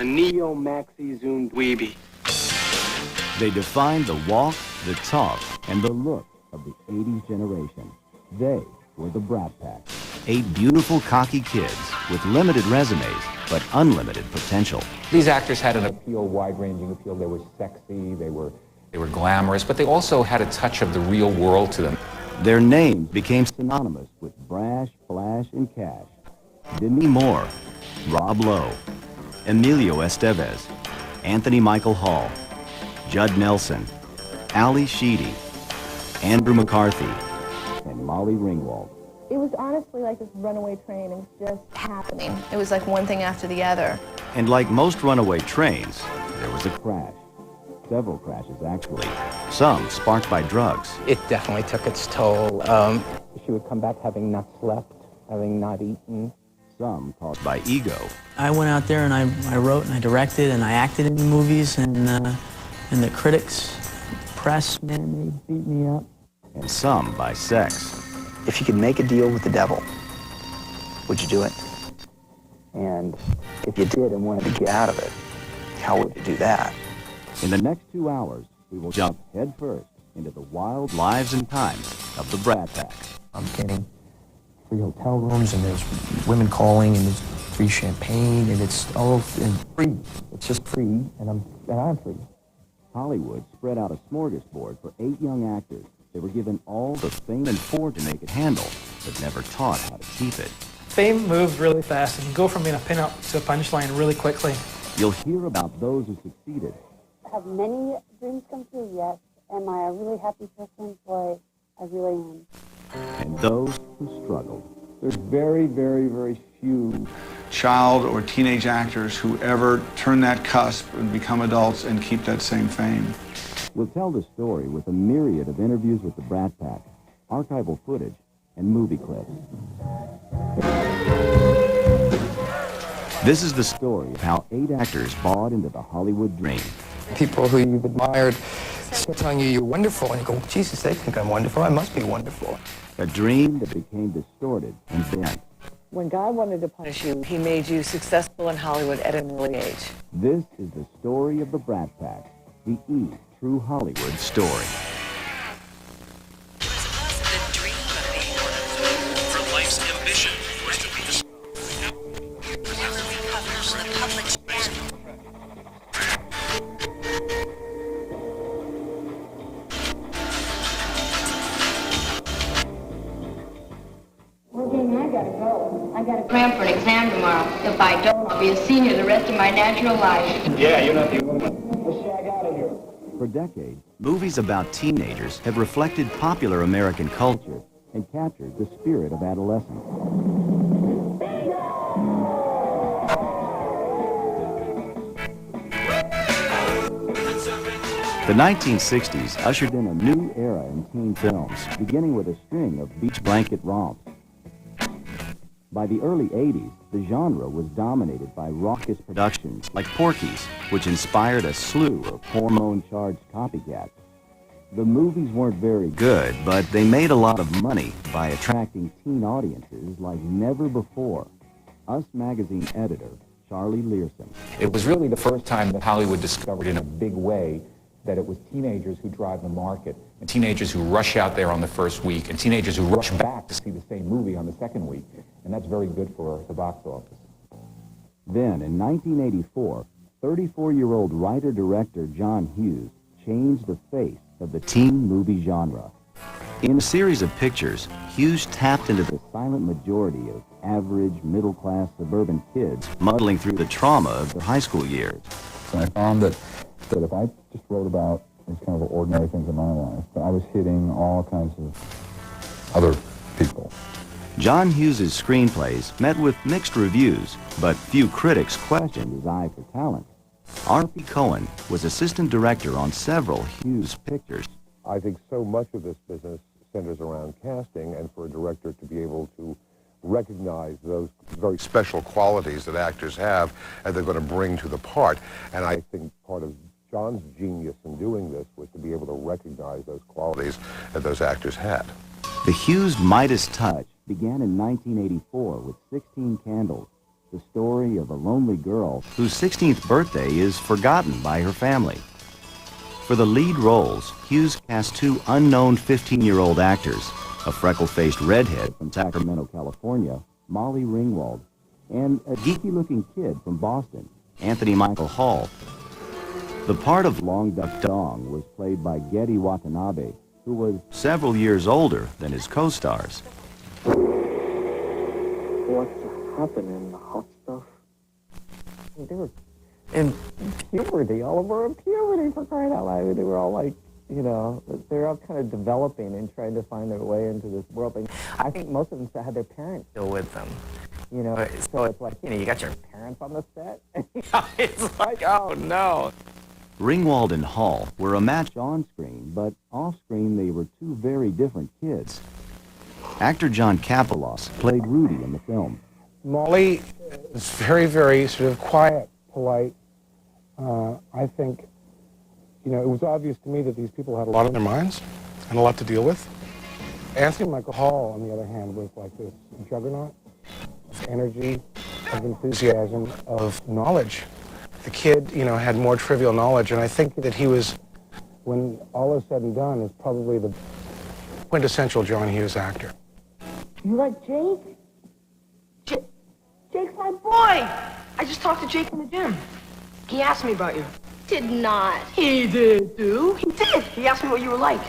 a neo-maxi-zoomed dweeby. They defined the walk, the talk, and the look of the 80s generation. They were the Brat Pack. 8 beautiful, cocky kids with limited resumes, but unlimited potential. These actors had an appeal, wide-ranging appeal. They were sexy, they were glamorous, but they also had a touch of the real world to them. Their names became synonymous with brash, flash, and cash. Demi Moore, Rob Lowe, Emilio Estevez, Anthony Michael Hall, Judd Nelson, Ali Sheedy, Andrew McCarthy, and Molly Ringwald. It was honestly like this runaway train. It was just happening. It was like one thing after the other. And like most runaway trains, there was a crash. Several crashes, actually. Some sparked by drugs. It definitely took its toll. She would come back having not slept, having not eaten. Some caused by ego. I went out there and I wrote and I directed and I acted in the movies, and the critics, press, man, they beat me up. And some by sex. If you could make a deal with the devil, would you do it? And if you did and wanted to get out of it, how would you do that? In the next 2 hours, we will jump headfirst into the wild lives and times of the Brat Pack. I'm getting free hotel rooms, and there's women calling, and there's free champagne, and it's all free. It's just free, and I'm free. Hollywood spread out a smorgasbord for 8 young actors. They were given all the fame and fortune they could handle, but never taught how to keep it. Fame moves really fast. It can go from being a pin-up to a punchline really quickly. You'll hear about those who succeeded. Have many dreams come true? Yes. Am I a really happy person? Boy, I really am. And those who struggled. There's very, very, very few child or teenage actors who ever turn that cusp and become adults and keep that same fame. We'll tell the story with a myriad of interviews with the Brat Pack, archival footage, and movie clips. This is the story of how 8 actors bought into the Hollywood dream. People who you've admired start telling you you're wonderful, and you go, Jesus, they think I'm wonderful. I must be wonderful. A dream that became distorted and bent. When God wanted to punish you, he made you successful in Hollywood at an early age. This is the story of the Brat Pack, the true Hollywood story. The dream of being one of for life's ambition was to be never recovers the public space. I gotta go. I gotta cram for an exam tomorrow. If I don't, I'll be a senior the rest of my natural life. Yeah, you're not the only one. Let's shag out of here. For decades, movies about teenagers have reflected popular American culture and captured the spirit of adolescence. The 1960s ushered in a new era in teen films, beginning with a string of beach blanket romps. By the early 80s, the genre was dominated by raucous productions like Porky's, which inspired a slew of hormone-charged copycats. The movies weren't very good, but they made a lot of money by attracting teen audiences like never before. Us magazine editor, Charlie Learson. It was really the first time that Hollywood discovered in a big way that it was teenagers who drive the market, and teenagers who rush out there on the first week, and teenagers who rush back to see the same movie on the second week. And that's very good for the box office. Then, in 1984, 34-year-old writer-director John Hughes changed the face of the teen movie genre. In a series of pictures, Hughes tapped into the silent majority of average, middle-class suburban kids muddling through the trauma of their high school years. And I found that if I just wrote about these kind of ordinary things in my life, that I was hitting all kinds of other people. John Hughes' screenplays met with mixed reviews, but few critics questioned his eye for talent. R.P. Cohen was assistant director on several Hughes pictures. I think so much of this business centers around casting, and for a director to be able to recognize those very special qualities that actors have and they're going to bring to the part. And I think part of John's genius in doing this was to be able to recognize those qualities that those actors had. The Hughes Midas touch began in 1984 with 16 Candles, the story of a lonely girl whose 16th birthday is forgotten by her family. For the lead roles, Hughes cast two unknown 15-year-old actors, a freckle-faced redhead from Sacramento, California, Molly Ringwald, and a geeky-looking kid from Boston, Anthony Michael Hall. The part of Long Duck Dong was played by Getty Watanabe, who was several years older than his co-stars. What's happening, the hot stuff? They were in puberty. All of them were in puberty, for crying out loud. They were all like, you know, they're all kind of developing and trying to find their way into this world. And I think most of them had their parents still with them. You know, so it's like, you know, you got your parents on the set. It's like, oh no. Ringwald and Hall were a match on screen, but off screen they were two very different kids. Actor John Kapelos played Rudy in the film. Molly is very, very sort of quiet, polite. I think, you know, it was obvious to me that these people had a lot on their minds and a lot to deal with. Anthony Michael Hall, on the other hand, was like this juggernaut of energy, of enthusiasm, of knowledge. The kid, you know, had more trivial knowledge, and I think that he was, when all is said and done, is probably the quintessential John Hughes actor. You like Jake? Jake's my boy! I just talked to Jake in the gym. He asked me about you. Did not. He did, dude. He did. He asked me what you were like.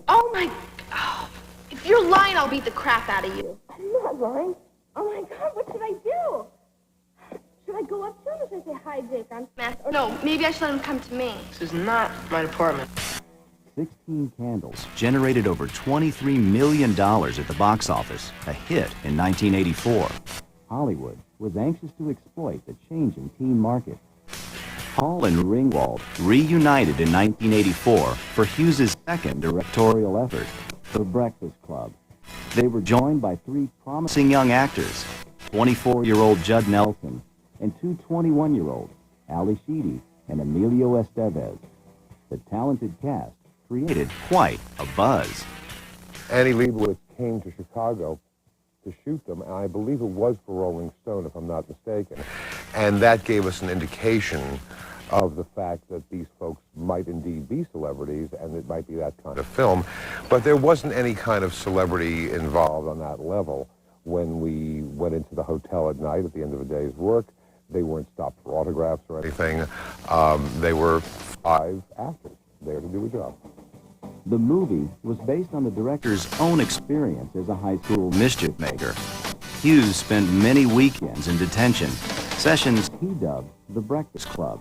Oh my... Oh, if you're lying, I'll beat the crap out of you. I'm not lying. Oh my God, what should I do? Should I go up to him or should I say, hi, Jake, I'm smashed? Or No, maybe I should let him come to me. This is not my department. 16 Candles generated over $23 million at the box office, a hit in 1984. Hollywood was anxious to exploit the changing teen market. Hall and Ringwald reunited in 1984 for Hughes' second directorial effort, The Breakfast Club. They were joined by three promising young actors, 24-year-old Judd Nelson and two 21-year-olds, Ali Sheedy and Emilio Estevez. The talented cast created quite a buzz. Annie Leibovitz came to Chicago to shoot them, and I believe it was for Rolling Stone, if I'm not mistaken. And that gave us an indication of the fact that these folks might indeed be celebrities, and it might be that kind of film. But there wasn't any kind of celebrity involved on that level. When we went into the hotel at night at the end of a day's work, they weren't stopped for autographs or anything. They were 5 actors there to do a job. The movie was based on the director's own experience as a high school mischief maker. Hughes spent many weekends in detention, sessions he dubbed the Breakfast Club.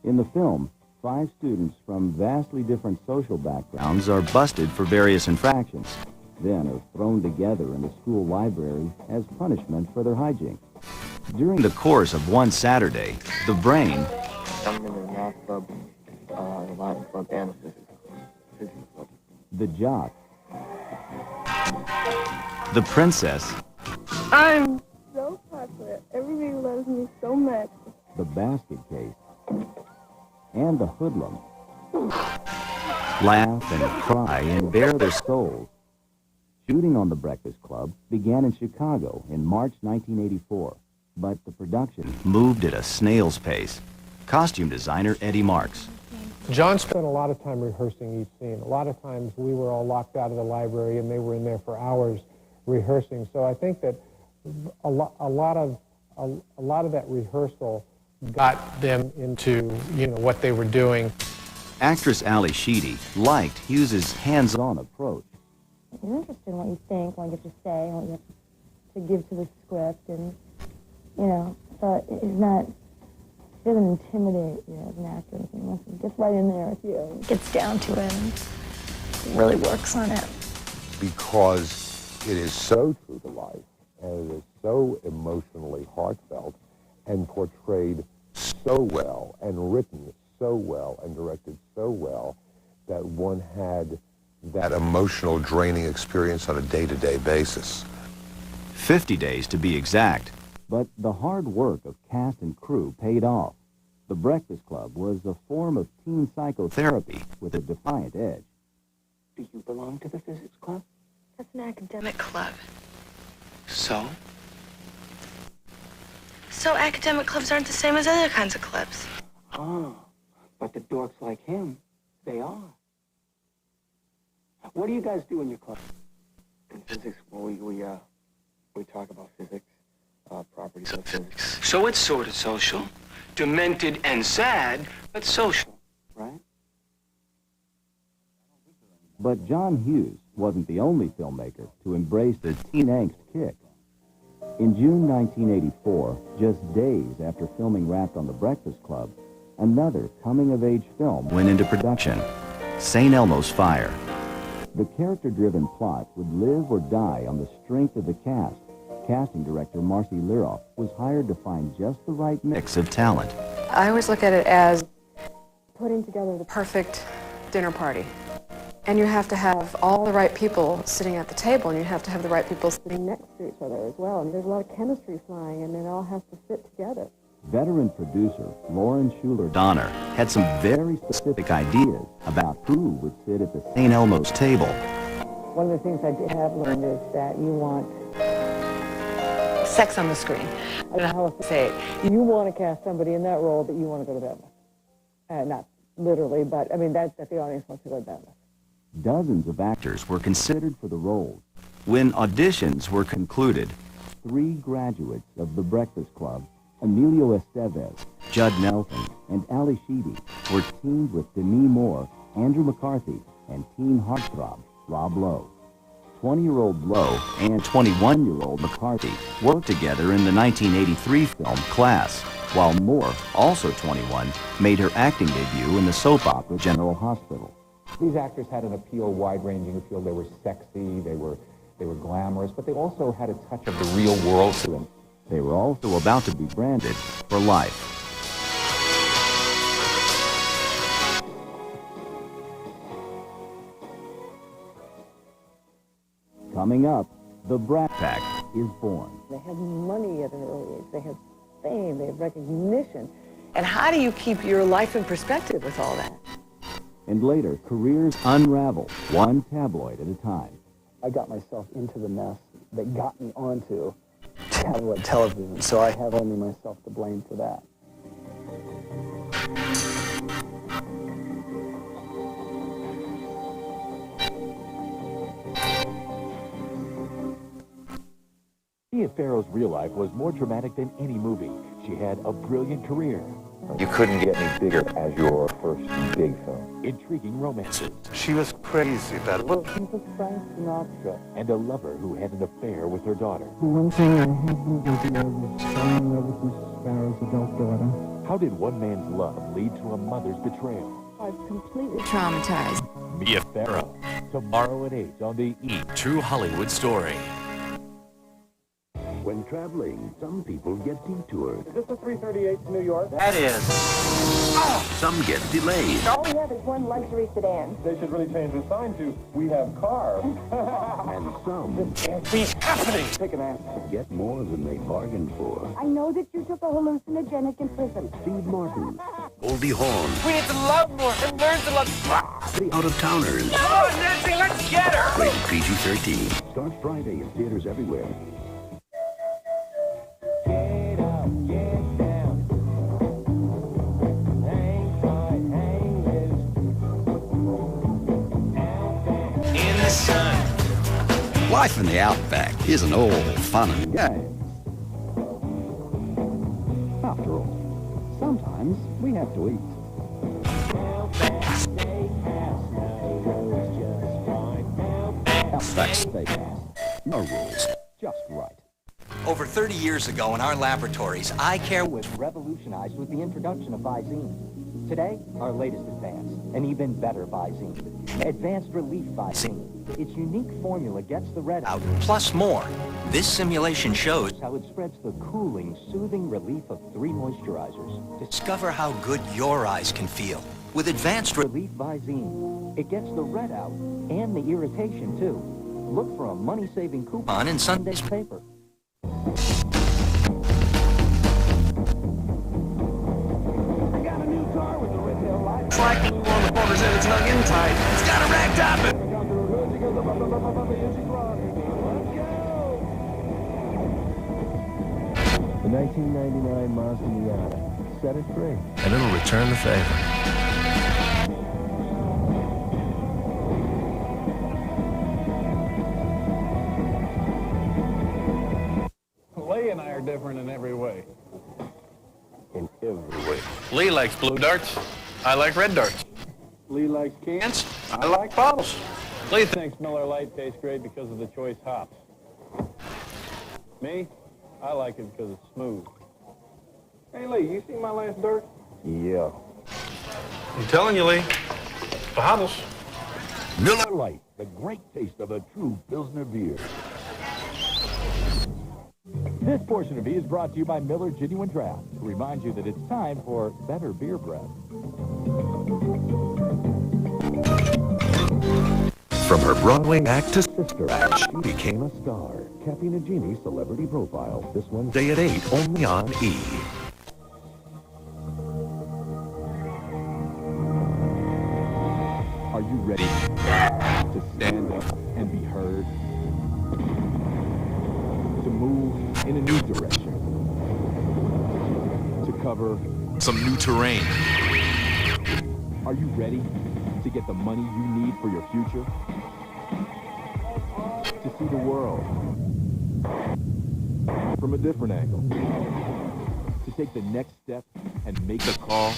In the film, 5 students from vastly different social backgrounds are busted for various infractions, then are thrown together in the school library as punishment for their hijinks. During the course of one Saturday, the Brain, I'm in the math club, Latin club, and the physics club. the Jock, the Princess, I'm so popular. Everybody loves me so much. the Basket Case, and the Hoodlum laugh and cry and bare their souls. Shooting on The Breakfast Club began in Chicago in March 1984, but the production moved at a snail's pace. Costume designer Eddie Marks. John spent a lot of time rehearsing each scene. A lot of times we were all locked out of the library and they were in there for hours rehearsing. So I think that a lot of that rehearsal got them into, you know, what they were doing. Actress Ali Sheedy liked Hughes' hands-on approach. You're interested in what you think, what you have to say, what you have to give to the script, and, you know, so it's not, it doesn't intimidate you as an actor or anything. It gets right in there with you. Gets down to it and really works on it. Because it is so true to life, and it is so emotionally heartfelt, and portrayed so well, and written so well, and directed so well, that one had that emotional draining experience on a day-to-day basis. 50 days to be exact. But the hard work of cast and crew paid off. The Breakfast Club was a form of teen psychotherapy with a defiant edge. Do you belong to the physics club? That's an academic club. So? So academic clubs aren't the same as other kinds of clubs. Oh, but the dorks like him, they are. What do you guys do in your club? In physics, well, we talk about physics, properties of physics. So it's sort of social. Demented and sad, but social, right? But John Hughes wasn't the only filmmaker to embrace the teen angst kick. In June 1984, just days after filming Wrapped on the Breakfast Club, another coming-of-age film went into production, St. Elmo's Fire. The character-driven plot would live or die on the strength of the cast. Casting director Marcy Liroff was hired to find just the right mix of talent. I always look at it as putting together the perfect dinner party. And you have to have all the right people sitting at the table, and you have to have the right people sitting next to each other as well. And there's a lot of chemistry flying, and it all has to fit together. Veteran producer Lauren Schuler Donner had some very specific ideas about who would sit at the St. Elmo's table. One of the things I have learned is that you want sex on the screen. I don't know how else to say it. You want to cast somebody in that role that you want to go to bed with. Not literally, but I mean that the audience wants to go to bed with. Dozens of actors were considered for the roles. When auditions were concluded, 3 graduates of The Breakfast Club, Emilio Estevez, Judd Nelson, and Ali Sheedy, were teamed with Demi Moore, Andrew McCarthy, and teen heartthrob Rob Lowe. 20-year-old Lowe and 21-year-old McCarthy worked together in the 1983 film Class, while Moore, also 21, made her acting debut in the soap opera General Hospital. These actors had an appeal, wide-ranging appeal. They were sexy, they were glamorous, but they also had a touch of the real world to them. They were also about to be branded for life. Coming up, the Brat Pack is born. They had money at an early age. They had fame. They had recognition. And how do you keep your life in perspective with all that? And later, careers unravel, one tabloid at a time. I got myself into the mess that got me onto tabloid television, so I have only myself to blame for that. Mia Farrow's real life was more dramatic than any movie. She had a brilliant career. You couldn't get any bigger as your first big film. Intriguing romances. She was crazy, that little... She was Frank Sinatra. And a lover who had an affair with her daughter. One thing I have been guilty of is falling in love with Mrs. Sparrow's adult daughter. How did one man's love lead to a mother's betrayal? I was completely traumatized. Mia Farrow. Tomorrow at 8 on the E! True Hollywood Story. When traveling, some people get detoured. Is this the 338 to New York? That is. Some get delayed. All we have is one luxury sedan. They should really change the sign to, we have car. And some This can't be happening. take an ass to get more than they bargained for. I know that you took a hallucinogenic in prison. Steve Martin, Goldie Hawn, We need to love more and learn to love. the out-of-towners. Come on, Nancy, let's get her. Rated PG-13. Starts Friday in theaters everywhere. Life in the outback isn't all fun and games. After all, sometimes we have to eat. Outback Steakhouse. No rules, just right. Over 30 years ago in our laboratories, eye care was revolutionized with the introduction of Visine. Today, our latest advance, an even better Visine. Advanced Relief Visine. Its unique formula gets the red out, plus more. This simulation shows how it spreads the cooling, soothing relief of 3 moisturizers. Discover how good your eyes can feel with Advanced Relief Visine. It gets the red out and the irritation, too. Look for a money-saving coupon in Sunday's paper. It's like the on the borders and it's hung in tight. It's got a rag top it. The 1999 Mazda Miata. Set it free. And it'll return the favor. Lee and I are different in every way. In every way. Lee likes blue darts. I like red darts. Lee likes cans. I like bottles. Lee thinks Miller Lite tastes great because of the choice hops. Me, I like it because it's smooth. Hey, Lee, you see my last dart? Yeah. I'm telling you, Lee. Bottles. Miller Lite, the great taste of a true Pilsner beer. This portion of E is brought to you by Miller Genuine Draft to remind you that it's time for better beer breath. From her Broadway act to sister act, she became a star. Kathy Najimy Celebrity Profile, this Wednesday at 8, only on E. Are you ready to stand up and be heard? To move in a new direction? To cover some new terrain? Are you ready to get the money you need for your future? To see the world from a different angle? To take the next step and make the call?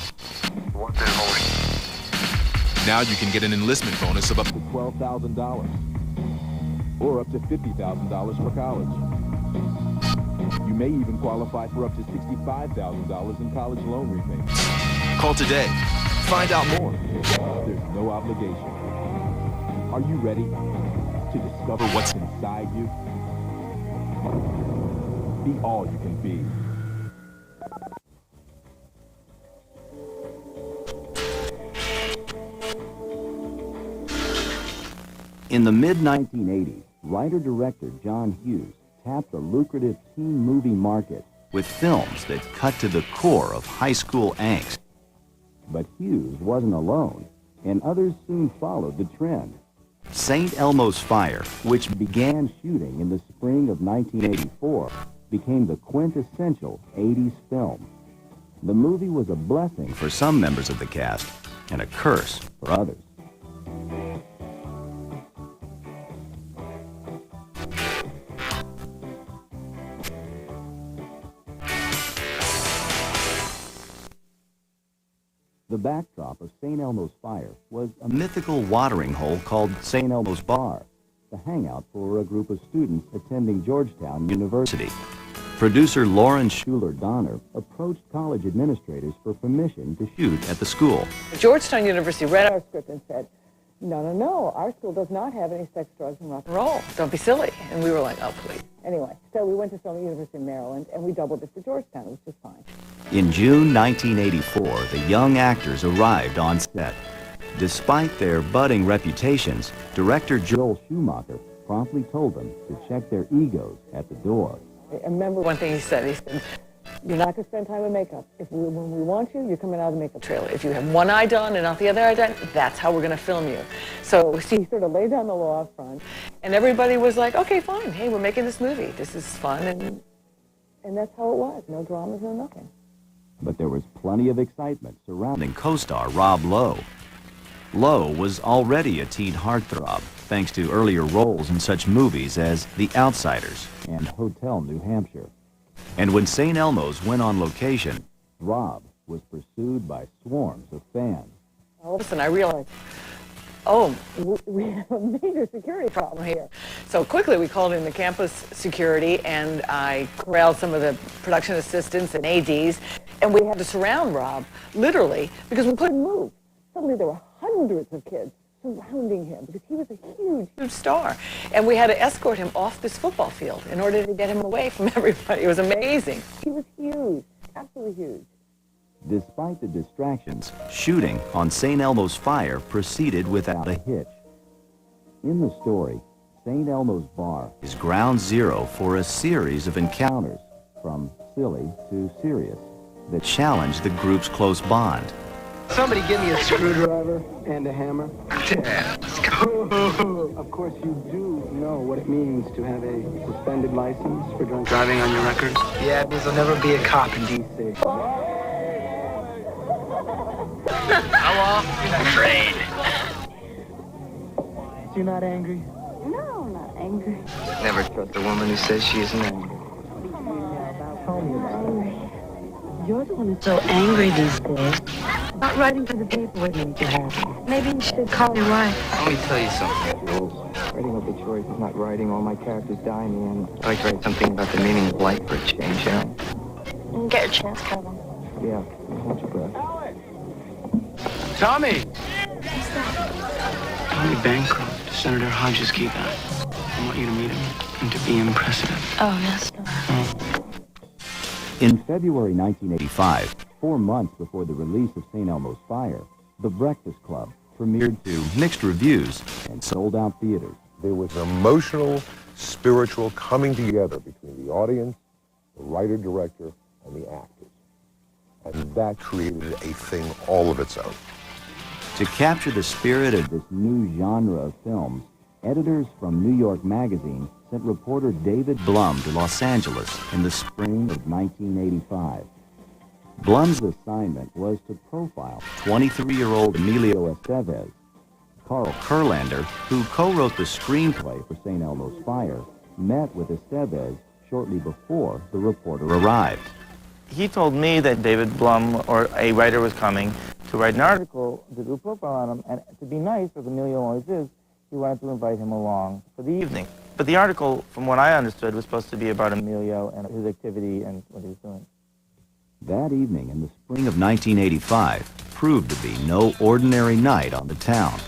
Now you can get an enlistment bonus of up to $12,000 or up to $50,000 for college. You may even qualify for up to $65,000 in college loan repayments. Call today. Find out more. There's no obligation. Are you ready to discover what's inside you? Be all you can be. In the mid-1980s, writer-director John Hughes tapped the lucrative teen movie market with films that cut to the core of high school angst. But Hughes wasn't alone, and others soon followed the trend. St. Elmo's Fire, which began shooting in the spring of 1984, became the quintessential 80s film. The movie was a blessing for some members of the cast and a curse for others. The backdrop of St. Elmo's Fire was a mythical watering hole called St. Elmo's Bar, the hangout for a group of students attending Georgetown University. Producer Lauren Schuler-Donner approached college administrators for permission to shoot at the school. Georgetown University read our script and said, no, our school does not have any sex, drugs, and rock and roll. Don't be silly. And we were like, oh, please. Anyway, so we went to film at the University of Maryland, and we doubled it for Georgetown. It was just fine. In June 1984, the young actors arrived on set. Despite their budding reputations, director Joel Schumacher promptly told them to check their egos at the door. I remember one thing he said, you're not going to spend time in makeup. When we want you, you're coming out of the makeup trailer. If you have one eye done and not the other eye done, that's how we're going to film you. So he sort of laid down the law up front, and everybody was like, okay, fine. Hey, we're making this movie. This is fun, and that's how it was. No dramas, no nothing. But there was plenty of excitement surrounding co-star Rob Lowe. Lowe was already a teen heartthrob, thanks to earlier roles in such movies as The Outsiders and Hotel New Hampshire. And when St. Elmo's went on location, Rob was pursued by swarms of fans. All of a sudden I realized, oh, we have a major security problem here. So quickly we called in the campus security, and I corralled some of the production assistants and ADs, and we had to surround Rob, literally, because we couldn't move. Suddenly there were hundreds of kids surrounding him because he was a huge star. And we had to escort him off this football field in order to get him away from everybody. It was amazing. He was huge, absolutely huge. Despite the distractions, shooting on St. Elmo's Fire proceeded without a hitch. In the story, St. Elmo's Bar is ground zero for a series of encounters, from silly to serious, that challenge the group's close bond. Somebody give me a screwdriver and a hammer. Dad, let's go. Of course, you do know what it means to have a suspended license for drunk driving on your record. Yeah, because there'll never be a cop in D.C. How off in a trade? You're not angry? No, I'm not angry. Never trust a woman who says she isn't angry. Tell me about it. You're the one who's so angry these days. Not writing for the paper would make you happy. Maybe you should call your wife. Let me tell you something. Writing obituaries is not writing. All my characters die in the end. I like to write something about the meaning of life for a change, you know? Get your chance, Kevin. Yeah, hold your breath. Tommy! Tommy Bancroft, Senator Hodges' key guy. I want you to meet him and to be impressive. Oh, yes. In February 1985, 4 months before the release of St. Elmo's Fire, The Breakfast Club premiered to mixed reviews and sold out theaters. There was an emotional, spiritual coming together between the audience, the writer-director, and the actors. And that created a thing all of its own. To capture the spirit of this new genre of films, editors from New York Magazine sent reporter David Blum to Los Angeles in the spring of 1985. Blum's assignment was to profile 23-year-old Emilio Estevez. Carl Kurlander, who co-wrote the screenplay for St. Elmo's Fire, met with Estevez shortly before the reporter arrived. He told me that David Blum, or a writer, was coming to write an article to do a profile on him, and to be nice, as Emilio always is, he wanted to invite him along for the evening. But the article, from what I understood, was supposed to be about Emilio and his activity and what he was doing. That evening in the spring of 1985 proved to be no ordinary night on the town.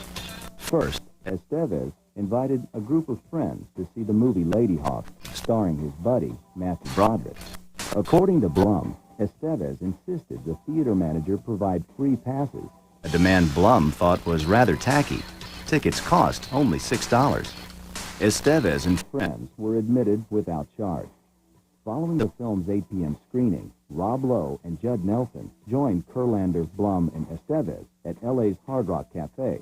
First, Estevez invited a group of friends to see the movie Ladyhawke, starring his buddy, Matthew Broderick. According to Blum, Estevez insisted the theater manager provide free passes, a demand Blum thought was rather tacky. Tickets cost only $6. Estevez and friends were admitted without charge. Following the film's 8 p.m. screening, Rob Lowe and Judd Nelson joined Kurlander, Blum, and Estevez at L.A.'s Hard Rock Cafe.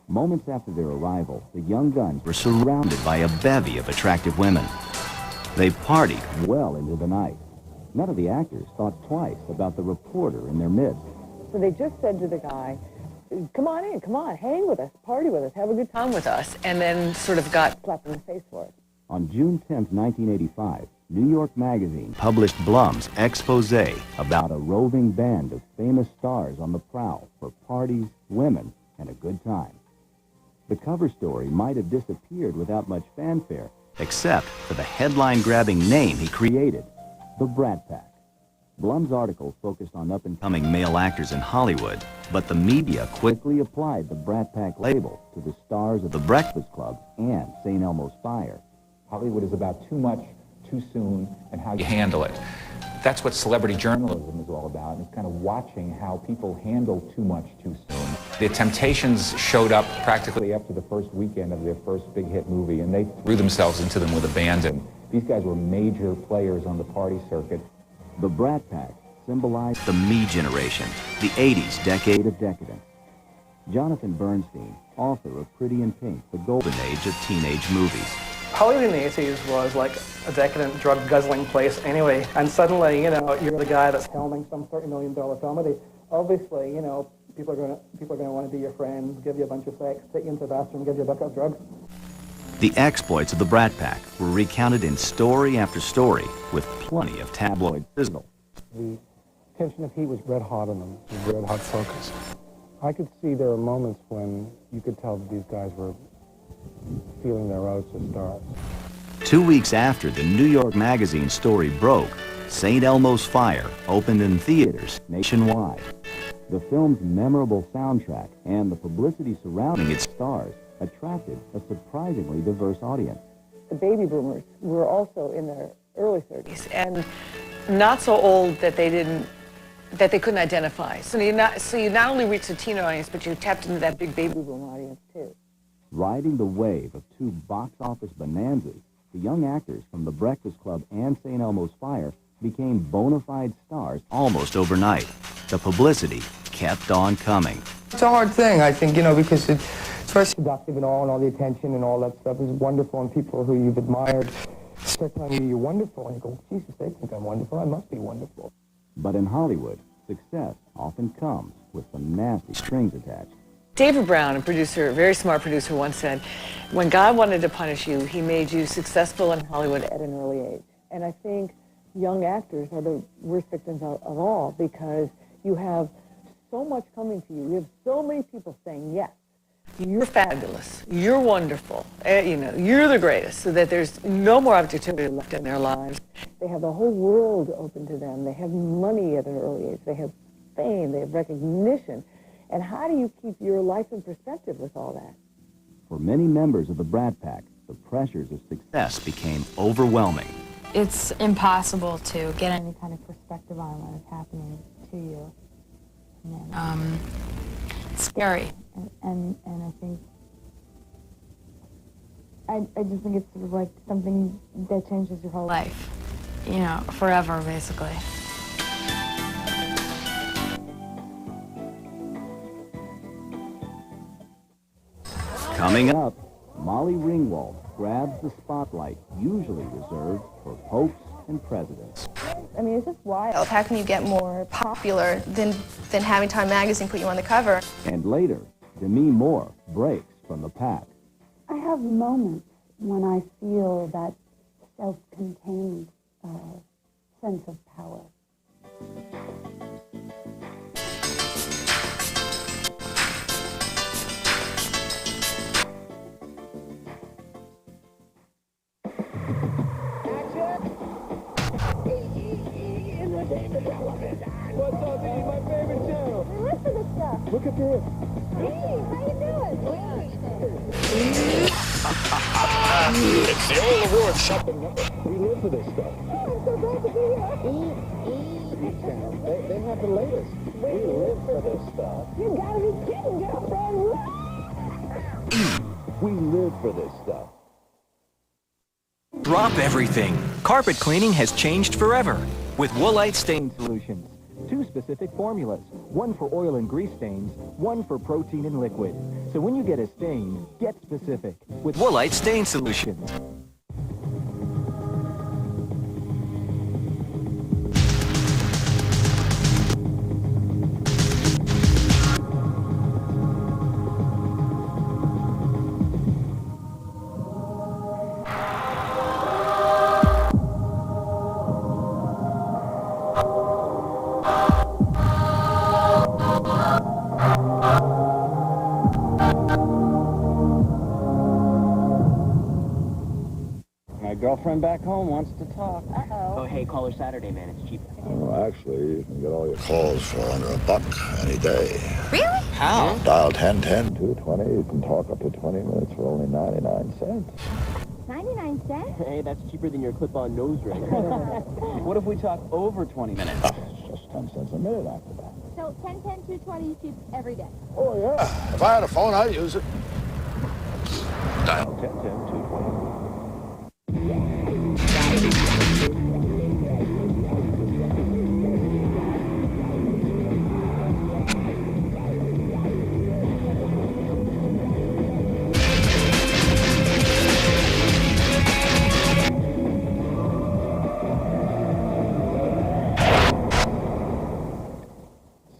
Moments after their arrival, the young guns were surrounded by a bevy of attractive women. They partied well into the night. None of the actors thought twice about the reporter in their midst. So they just said to the guy, come on in, come on, hang with us, party with us, have a good time with us, and then sort of got slapped in the face for it. On June 10, 1985, New York Magazine published Blum's expose about a roving band of famous stars on the prowl for parties, women, and a good time. The cover story might have disappeared without much fanfare, except for the headline-grabbing name he created, the Brat Pack. Blum's article focused on up-and-coming male actors in Hollywood, but the media quickly applied the Brat Pack label to the stars of The Breakfast Club and St. Elmo's Fire. Hollywood is about too much, too soon, and how you handle it. That's what celebrity journalism is all about, and it's kind of watching how people handle too much too soon. The Temptations showed up practically after the first weekend of their first big hit movie, and they threw themselves into them with abandon. These guys were major players on the party circuit. The Brat Pack symbolized the me generation, the 80s decade of decadence. Jonathan Bernstein, author of Pretty in Pink, the golden age of teenage movies. Hollywood in the 80s was like a decadent, drug-guzzling place anyway, and suddenly, you know, you're the guy that's filming some $30 million comedy. Obviously, you know, people are going to want to be your friend, give you a bunch of sex, take you into the bathroom, give you a bucket of drugs. The exploits of the Brat Pack were recounted in story after story with plenty of tabloid sizzle. The tension of heat was red hot on them, red hot focus. I could see there were moments when you could tell that these guys were feeling their oats as stars. 2 weeks after the New York Magazine story broke, St. Elmo's Fire opened in theaters nationwide. The film's memorable soundtrack and the publicity surrounding its stars attracted a surprisingly diverse audience. The baby boomers were also in their early 30s and not so old that they couldn't identify. So you not only reached the teen audience, but you tapped into that big baby boom audience too. Riding the wave of two box office bonanzas, the young actors from The Breakfast Club and St. Elmo's Fire became bona fide stars almost overnight. The publicity kept on coming. It's a hard thing, I think, because it's very seductive and all the attention and all that stuff is wonderful, and people who you've admired start telling you you're wonderful, and you go, Jesus, they think I'm wonderful, I must be wonderful. But in Hollywood, success often comes with some nasty strings attached. David Brown, a producer, a very smart producer, once said, when God wanted to punish you, he made you successful in Hollywood at an early age. And I think young actors are the worst victims of all, because you have so much coming to you. You have so many people saying, yes, you're fabulous, you're wonderful, you're the greatest, so that there's no more opportunity left in their lives. They have the whole world open to them. They have money at an early age. They have fame. They have recognition. And how do you keep your life in perspective with all that? For many members of the Brat Pack, the pressures of success became overwhelming. It's impossible to get any kind of perspective on what is happening to you. And, it's scary, and I think, I just think it's sort of like something that changes your whole life, forever, basically. Coming up, Molly Ringwald grabs the spotlight usually reserved for popes and presidents. I mean, it's just wild. How can you get more popular than having Time Magazine put you on the cover? And later, Demi Moore breaks from the pack. I have moments when I feel that self-contained sense of power. What's up, E? My favorite channel. I live for this stuff. Look at this. Hey, how you doing? It's the all award shopping network. We live for this stuff. I'm so glad to be here. E channel. They have the latest. We live for this stuff. You gotta be kidding, girlfriend. We live for this stuff. Drop everything. Carpet cleaning has changed forever with Woolite Stain Solutions. 2 specific formulas, one for oil and grease stains, one for protein and liquid. So when you get a stain, get specific with Woolite Stain Solutions. My girlfriend back home wants to talk. Uh-oh. Oh, hey, call her Saturday, man. It's cheaper. Well, actually, you can get all your calls for under $1 any day. Really? How? Dial 10-10-220. You can talk up to 20 minutes for only 99 cents. 99 cents? Hey, that's cheaper than your clip-on nose ring. What if we talk over 20 minutes? It's just 10 cents a minute after that. So 10, 10, 220 cheap every day. Oh, yeah. If I had a phone, I'd use it. Dial 10-10-220.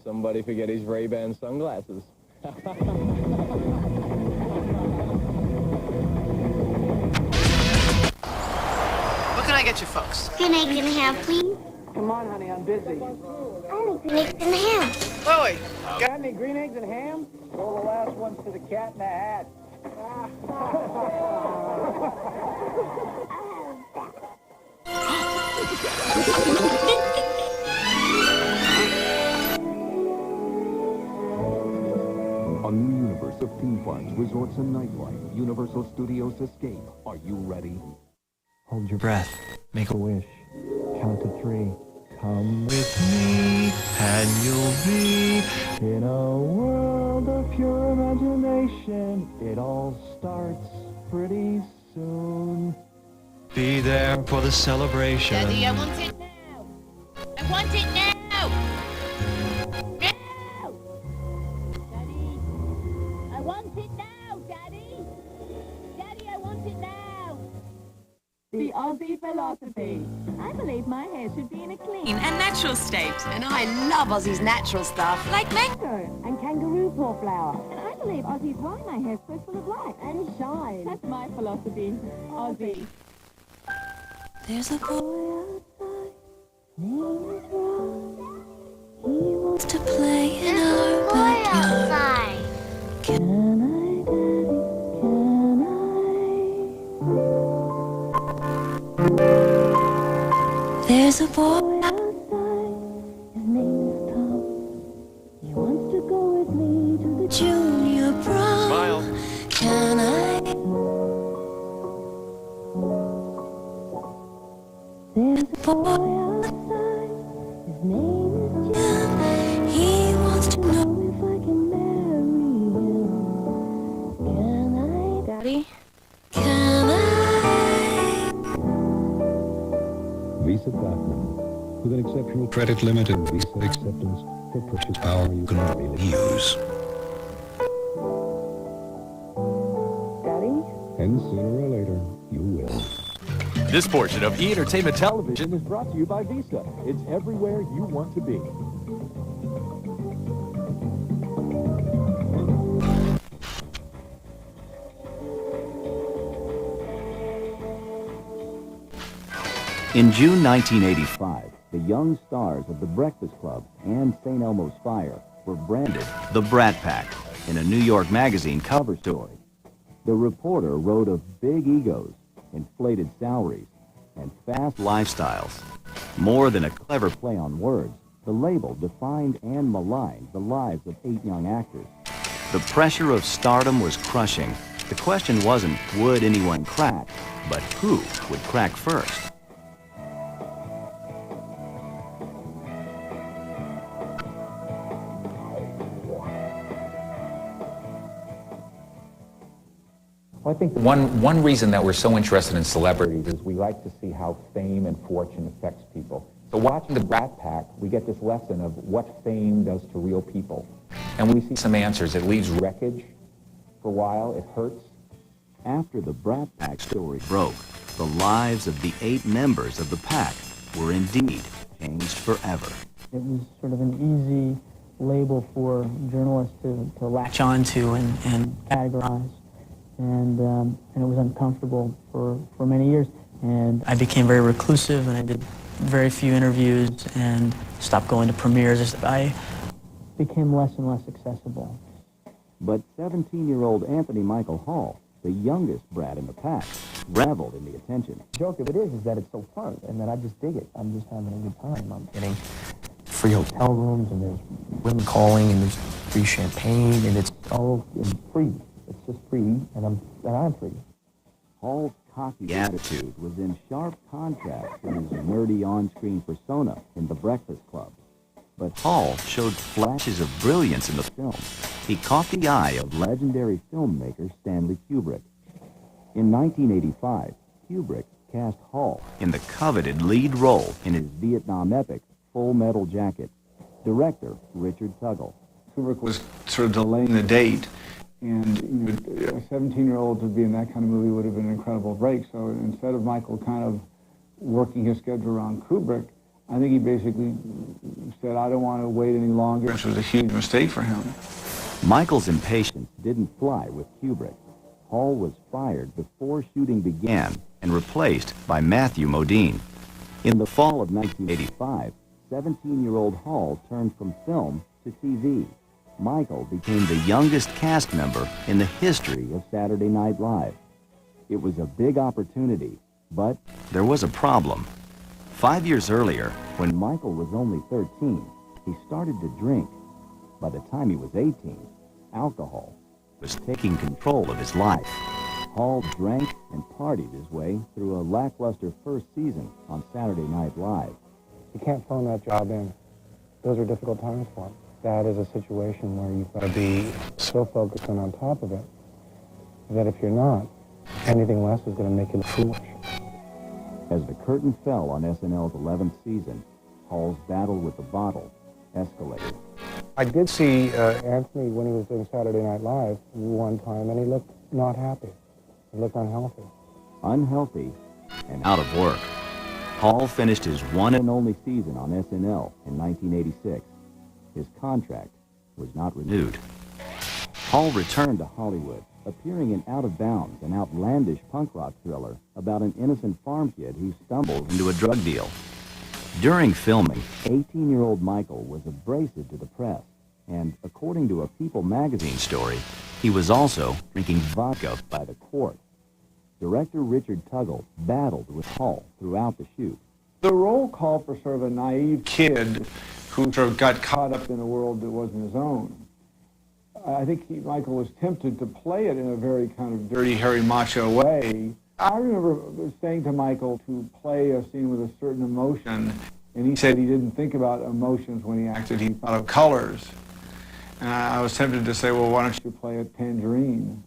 Somebody forget his Ray-Ban sunglasses. What can I get you folks? Green eggs and ham, please. Come on, honey, I'm busy. I like green eggs and ham. Chloe, Got any green eggs and ham? Throw the last ones to the cat in the hat. A new universe of theme parks, resorts, and nightlife. Universal Studios Escape. Are you ready? Hold your breath. Make a wish. Count to 3. Come with me, and you'll be in a world of pure imagination. It all starts pretty soon. Be there for the celebration. Daddy, I want it now. I want it now. Now. the Aussie philosophy. I believe my hair should be in a clean And natural state. And I love Aussie's natural stuff. Like mango and kangaroo paw flower. And I believe Aussie's why my hair's so full of life and shine. That's my philosophy. Aussie. There's a boy outside, name is Ron. He wants to play in our backyard. Can I, Daddy, can I? There's a boy outside, his name is Tom. He wants to go with me to the junior prom. Smile. Can I? There's a boy outside, his name is Jim. He wants to know if I can marry him. Can I? Daddy? Can I? Visa Platinum. With an exceptional credit limit and Visa acceptance for purchase power you can really use. Daddy? And sooner or later, you will. This portion of E! Entertainment Television is brought to you by Visa. It's everywhere you want to be. In June 1985, the young stars of The Breakfast Club and St. Elmo's Fire were branded the Brat Pack in a New York magazine cover story. The reporter wrote of big egos, inflated salaries, and fast lifestyles. More than a clever play on words, the label defined and maligned the lives of 8 young actors. The pressure of stardom was crushing. The question wasn't, would anyone crack, but who would crack first? Well, I think one reason that we're so interested in celebrities is we like to see how fame and fortune affects people. So watching the Brat Pack, we get this lesson of what fame does to real people. And we see some answers. It leaves wreckage for a while. It hurts. After the Brat Pack story broke, the lives of the 8 members of the pack were indeed changed forever. It was sort of an easy label for journalists to latch onto and categorize. And it was uncomfortable for many years. And I became very reclusive, and I did very few interviews and stopped going to premieres. I became less and less accessible. But 17-year-old Anthony Michael Hall, the youngest Brat in the pack, reveled in the attention. The joke of it is that it's so fun, and that I just dig it. I'm just having a good time. I'm getting free hotel rooms, and there's women calling, and there's free champagne, and it's all free. It's just free, and I'm free. Hall's cocky attitude was in sharp contrast to his nerdy on-screen persona in The Breakfast Club. But Hall showed flashes of brilliance in the film. He caught the eye of legendary filmmaker Stanley Kubrick. In 1985, Kubrick cast Hall in the coveted lead role in his Vietnam epic, Full Metal Jacket. Director Richard Tuggle. Kubrick was sort of delaying the date. And a 17-year-old to be in that kind of movie would have been an incredible break. So instead of Michael kind of working his schedule around Kubrick, I think he basically said, I don't want to wait any longer. Which was a huge mistake for him. Michael's impatience didn't fly with Kubrick. Hall was fired before shooting began and replaced by Matthew Modine. In the fall of 1985, 17-year-old Hall turned from film to TV. Michael became the youngest cast member in the history of Saturday Night Live. It was a big opportunity, but there was a problem. 5 years earlier, when Michael was only 13, he started to drink. By the time he was 18, alcohol was taking control of his life. Hall drank and partied his way through a lackluster first season on Saturday Night Live. You can't phone that job in. Those are difficult times for him. That is a situation where you've got to be so focused and on top of it that if you're not, anything less is going to make you look foolish. As the curtain fell on SNL's 11th season, Hall's battle with the bottle escalated. I did see Anthony when he was doing Saturday Night Live one time, and he looked not happy. He looked unhealthy. Unhealthy and out of work. Hall finished his one and only season on SNL in 1986. His contract was not renewed. Hall returned to Hollywood, appearing in Out of Bounds, an outlandish punk rock thriller about an innocent farm kid who stumbles into a drug deal. During filming, 18-year-old Michael was abrasive to the press, and according to a People magazine story, he was also drinking vodka by the quart. Director Richard Tuggle battled with Hall throughout the shoot. The role called for sort of a naive kid who sort of got caught up in a world that wasn't his own. I think Michael was tempted to play it in a very kind of dirty, hairy, macho way. I remember saying to Michael to play a scene with a certain emotion, and he said he didn't think about emotions when he acted, he thought of colors. And I was tempted to say, well, why don't you play a tangerine?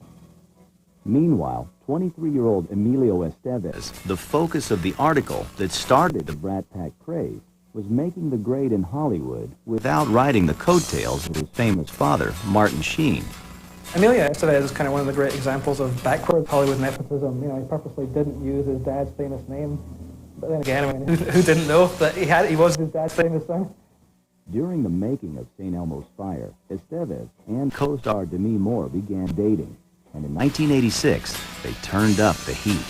Meanwhile, 23-year-old Emilio Estevez, the focus of the article that started the Brat Pack craze, was making the grade in Hollywood without riding the coattails of his famous father, Martin Sheen. Emilio Estevez is kind of one of the great examples of backward Hollywood nepotism. You know, he purposely didn't use his dad's famous name. But then again, I mean, who didn't know that he was his dad's famous son? During the making of St. Elmo's Fire, Estevez and co-star Demi Moore began dating, and in 1986, they turned up the heat.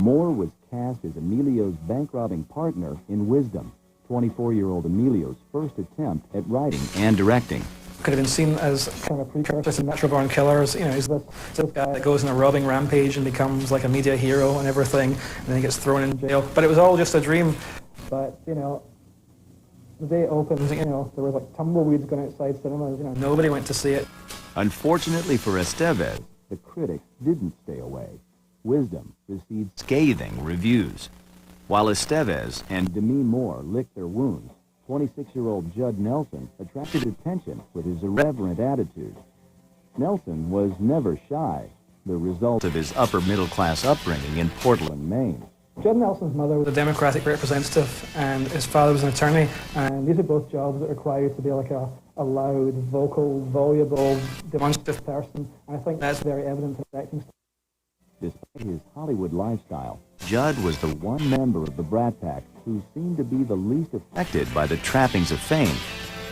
Moore was cast as Emilio's bank-robbing partner in Wisdom, 24-year-old Emilio's first attempt at writing and directing. Could have been seen as kind of a precursor to Natural Born Killers. You know, he's this guy that goes on a robbing rampage and becomes like a media hero and everything, and then he gets thrown in jail. But it was all just a dream. But, you know, the day it opened, you know, there was like tumbleweeds going outside cinemas. You know, nobody went to see it. Unfortunately for Estevez, the critics didn't stay away. Wisdom received scathing reviews. While Estevez and Demi Moore licked their wounds, 26-year-old Judd Nelson attracted attention with his irreverent attitude. Nelson was never shy, the result of his upper-middle-class upbringing in Portland, Maine. Judd Nelson's mother was a Democratic representative, and his father was an attorney, and these are both jobs that require you to be like a loud, vocal, voluble, demonstrative person, and I think that's very evident in his acting style. Despite his Hollywood lifestyle, Judd was the one member of the Brat Pack who seemed to be the least affected by the trappings of fame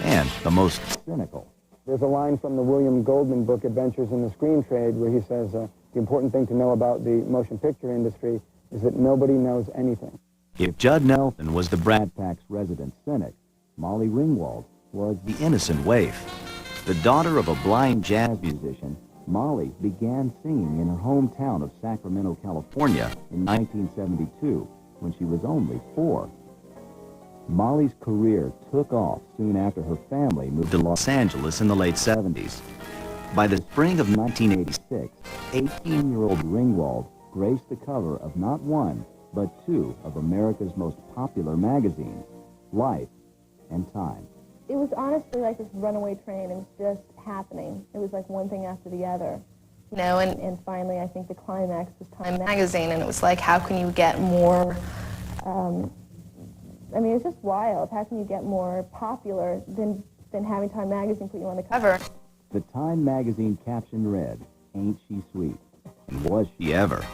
and the most cynical. There's a line from the William Goldman book, Adventures in the Screen Trade, where he says, the important thing to know about the motion picture industry is that nobody knows anything. If Judd Nelson was the Brat Pack's resident cynic, Molly Ringwald was the innocent waif. The daughter of a blind jazz musician, Molly began singing in her hometown of Sacramento, California in 1972, when she was only 4. Molly's career took off soon after her family moved to Los Angeles in the late 70s. By the spring of 1986, 18-year-old Ringwald graced the cover of not one, but 2 of America's most popular magazines, Life and Time. It was honestly like this runaway train. It was just happening. It was like one thing after the other. You know, and finally I think the climax was Time magazine, and it was like, how can you get more, I mean, it's just wild. How can you get more popular than having Time magazine put you on the cover? The Time magazine caption read, "Ain't she sweet?" And was she ever?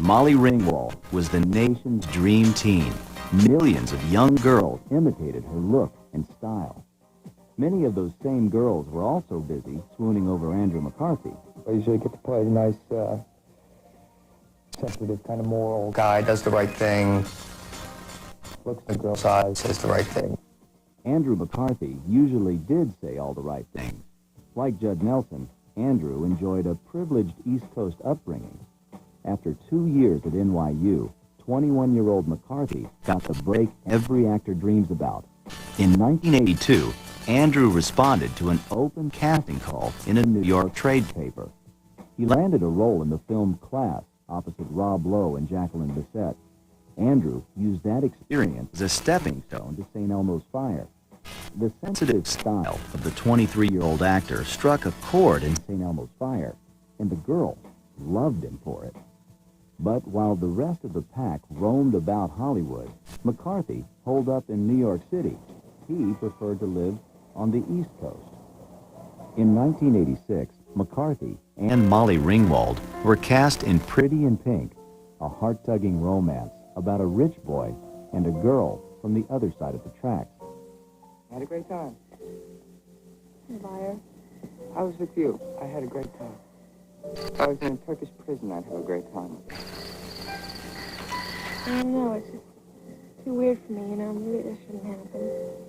Molly Ringwald was the nation's dream teen. Millions of young girls imitated her look and style. Many of those same girls were also busy swooning over Andrew McCarthy. I usually get to play a nice, sensitive, kind of moral guy, does the right thing, looks in the girl's eyes, says the right thing. Andrew McCarthy usually did say all the right things. Like Judd Nelson, Andrew enjoyed a privileged East Coast upbringing. After 2 years at NYU, 21-year-old McCarthy got the break every actor dreams about. In 1982, Andrew responded to an open casting call in a New York trade paper. He landed a role in the film Class, opposite Rob Lowe and Jacqueline Bisset. Andrew used that experience as a stepping stone to St. Elmo's Fire. The sensitive style of the 23-year-old actor struck a chord in St. Elmo's Fire, and the girls loved him for it. But while the rest of the pack roamed about Hollywood, McCarthy holed up in New York City. He preferred to live on the East Coast. In 1986, McCarthy and Molly Ringwald were cast in Pretty in Pink, a heart-tugging romance about a rich boy and a girl from the other side of the tracks. I had a great time. Liar. I was with you. I had a great time. If I was in a Turkish prison, I'd have a great time. I don't know, it's just too weird for me, you know, maybe this shouldn't happen.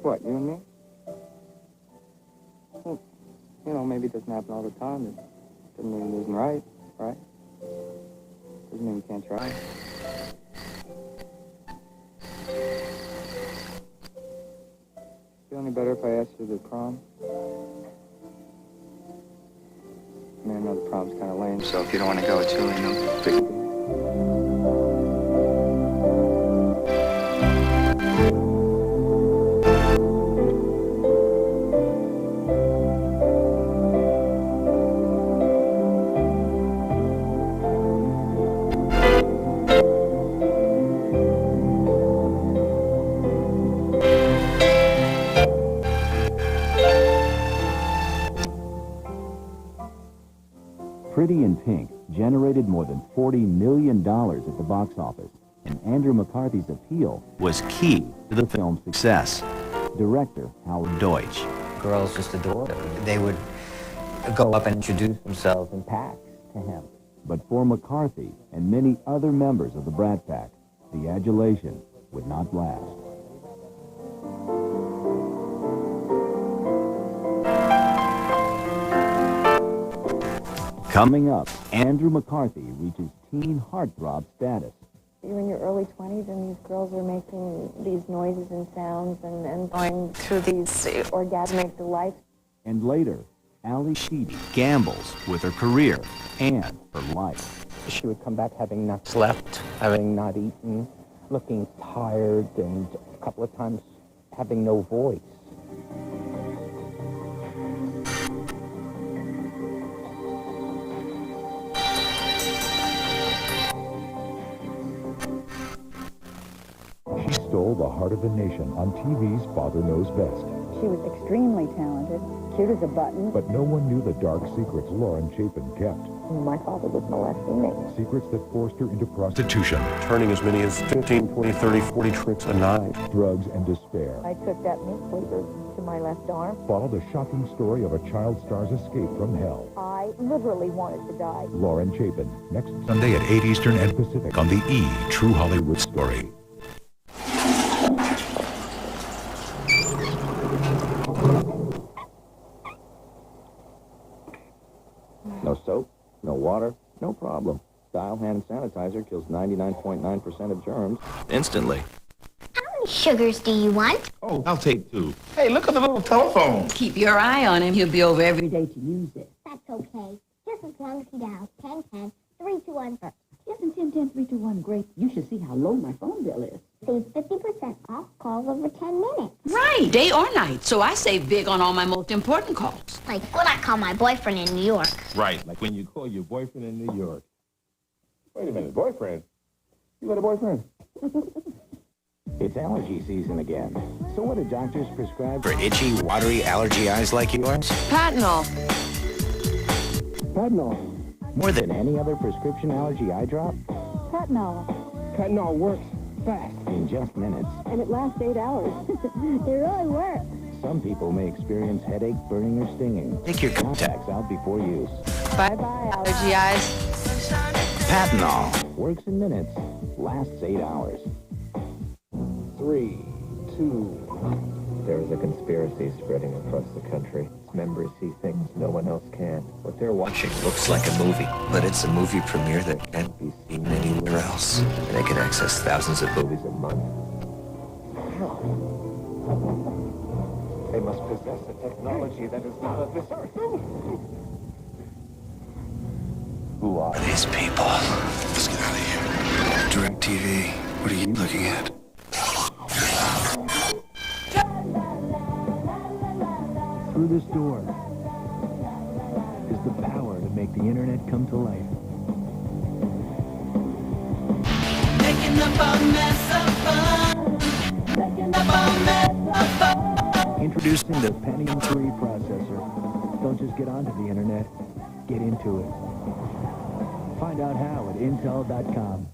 What, you and me? Well, you know, maybe it doesn't happen all the time. It doesn't mean it isn't right, right? Doesn't mean we can't try. Feel any better if I asked you to prom? I mean, I know the prom's kind of lame, so if you don't want to go, it's really no big deal. Pretty in Pink generated more than $40 million at the box office, and Andrew McCarthy's appeal was key to the film's success. Director Howard Deutsch. Girls just adored it. They would go up and introduce themselves in packs to him. But for McCarthy and many other members of the Brat Pack, the adulation would not last. Coming up, Andrew McCarthy reaches teen heartthrob status. You're in your early 20s and these girls are making these noises and sounds and going through these orgasmic delights. And later, Ali Sheedy gambles with her career and her life. She would come back having not slept, having not eaten, looking tired, and a couple of times having no voice. She stole the heart of the nation on TV's Father Knows Best. She was extremely talented, cute as a button. But no one knew the dark secrets Lauren Chapin kept. My father was molesting me. Secrets that forced her into prostitution, Turning as many as 15, 20, 30, 40 tricks a night. drugs, and despair. I took that milk sleeper to my left arm. Follow the shocking story of a child star's escape from hell. I literally wanted to die. Lauren Chapin, next Sunday at 8 Eastern and Pacific on the E! True Hollywood Story. No soap, no water, no problem. Dial hand sanitizer kills 99.9% of germs instantly. How many sugars do you want? Oh, I'll take 2. Hey, look at the little telephone. Keep your eye on him. He'll be over every day to use it. That's okay. Just as long as he dials 1010 321 first. Isn't 10-10-3-2-1 great? You should see how low my phone bill is. Save 50% off calls over 10 minutes. Right, day or night. So I save big on all my most important calls. Like when I call my boyfriend in New York. Right, like when you call your boyfriend in New York. Wait a minute, boyfriend? You got a boyfriend? It's allergy season again. So what do doctors prescribe For itchy, watery allergy eyes like yours? Patinol. Patinol. more than any other prescription allergy eye drop? Patinol. Patinol works fast. In just minutes. And it lasts 8 hours. It really works. Some people may experience headache, burning, or stinging. Take your contacts out before use. Bye-bye, allergy eyes. Patinol. Works in minutes. Lasts 8 hours. 3, 2. There is a conspiracy spreading across the country. Its members see things no one else can. What they're watching looks like a movie, but it's a movie premiere that can't be seen anywhere else. And they can access thousands of movies a month. They must possess a technology that is not of this earth. Who are these people? Let's get out of here. Direct TV. What are you looking at? Through this door is the power to make the internet come to life. Making up a mess of fun. Making up a mess of fun. Introducing the Pentium 3 processor. Don't just get onto the internet, get into it. Find out how at Intel.com.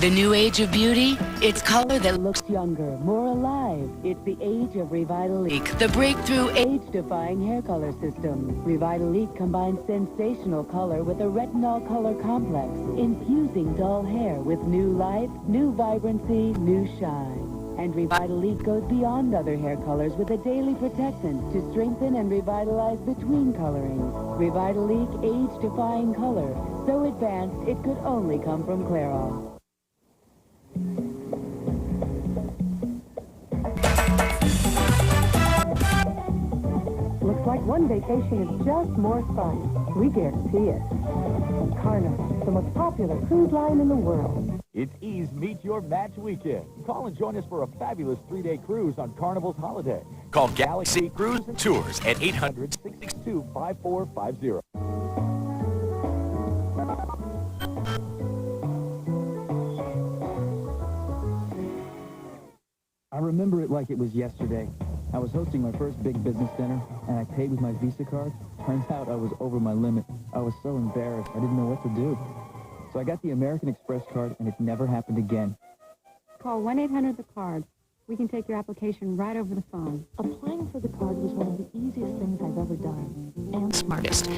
The new age of beauty? It's color that looks Younger, more alive. It's the age of Revitalique, the breakthrough age-defying hair color system. Revitalique combines sensational color with a retinol color complex, infusing dull hair with new life, new vibrancy, new shine. And Revitalique goes beyond other hair colors with a daily protectant to strengthen and revitalize between colorings. Revitalique age-defying color, so advanced it could only come from Clairol. Looks like one vacation is just more fun. We guarantee it. Carnival, the most popular cruise line in the world. It's Ease Meet Your Match Weekend. Call and join us for a fabulous 3-day cruise on Carnival's holiday. Call Galaxy Cruise and Tours at 800-662-5450. I remember it like it was yesterday. I was hosting my first big business dinner, and I paid with my Visa card. Turns out I was over my limit. I was so embarrassed, I didn't know what to do. So I got the American Express card, and it never happened again. Call 1-800-THE-CARD. We can take your application right over the phone. Applying for the card was one of the easiest things I've ever done, and smartest.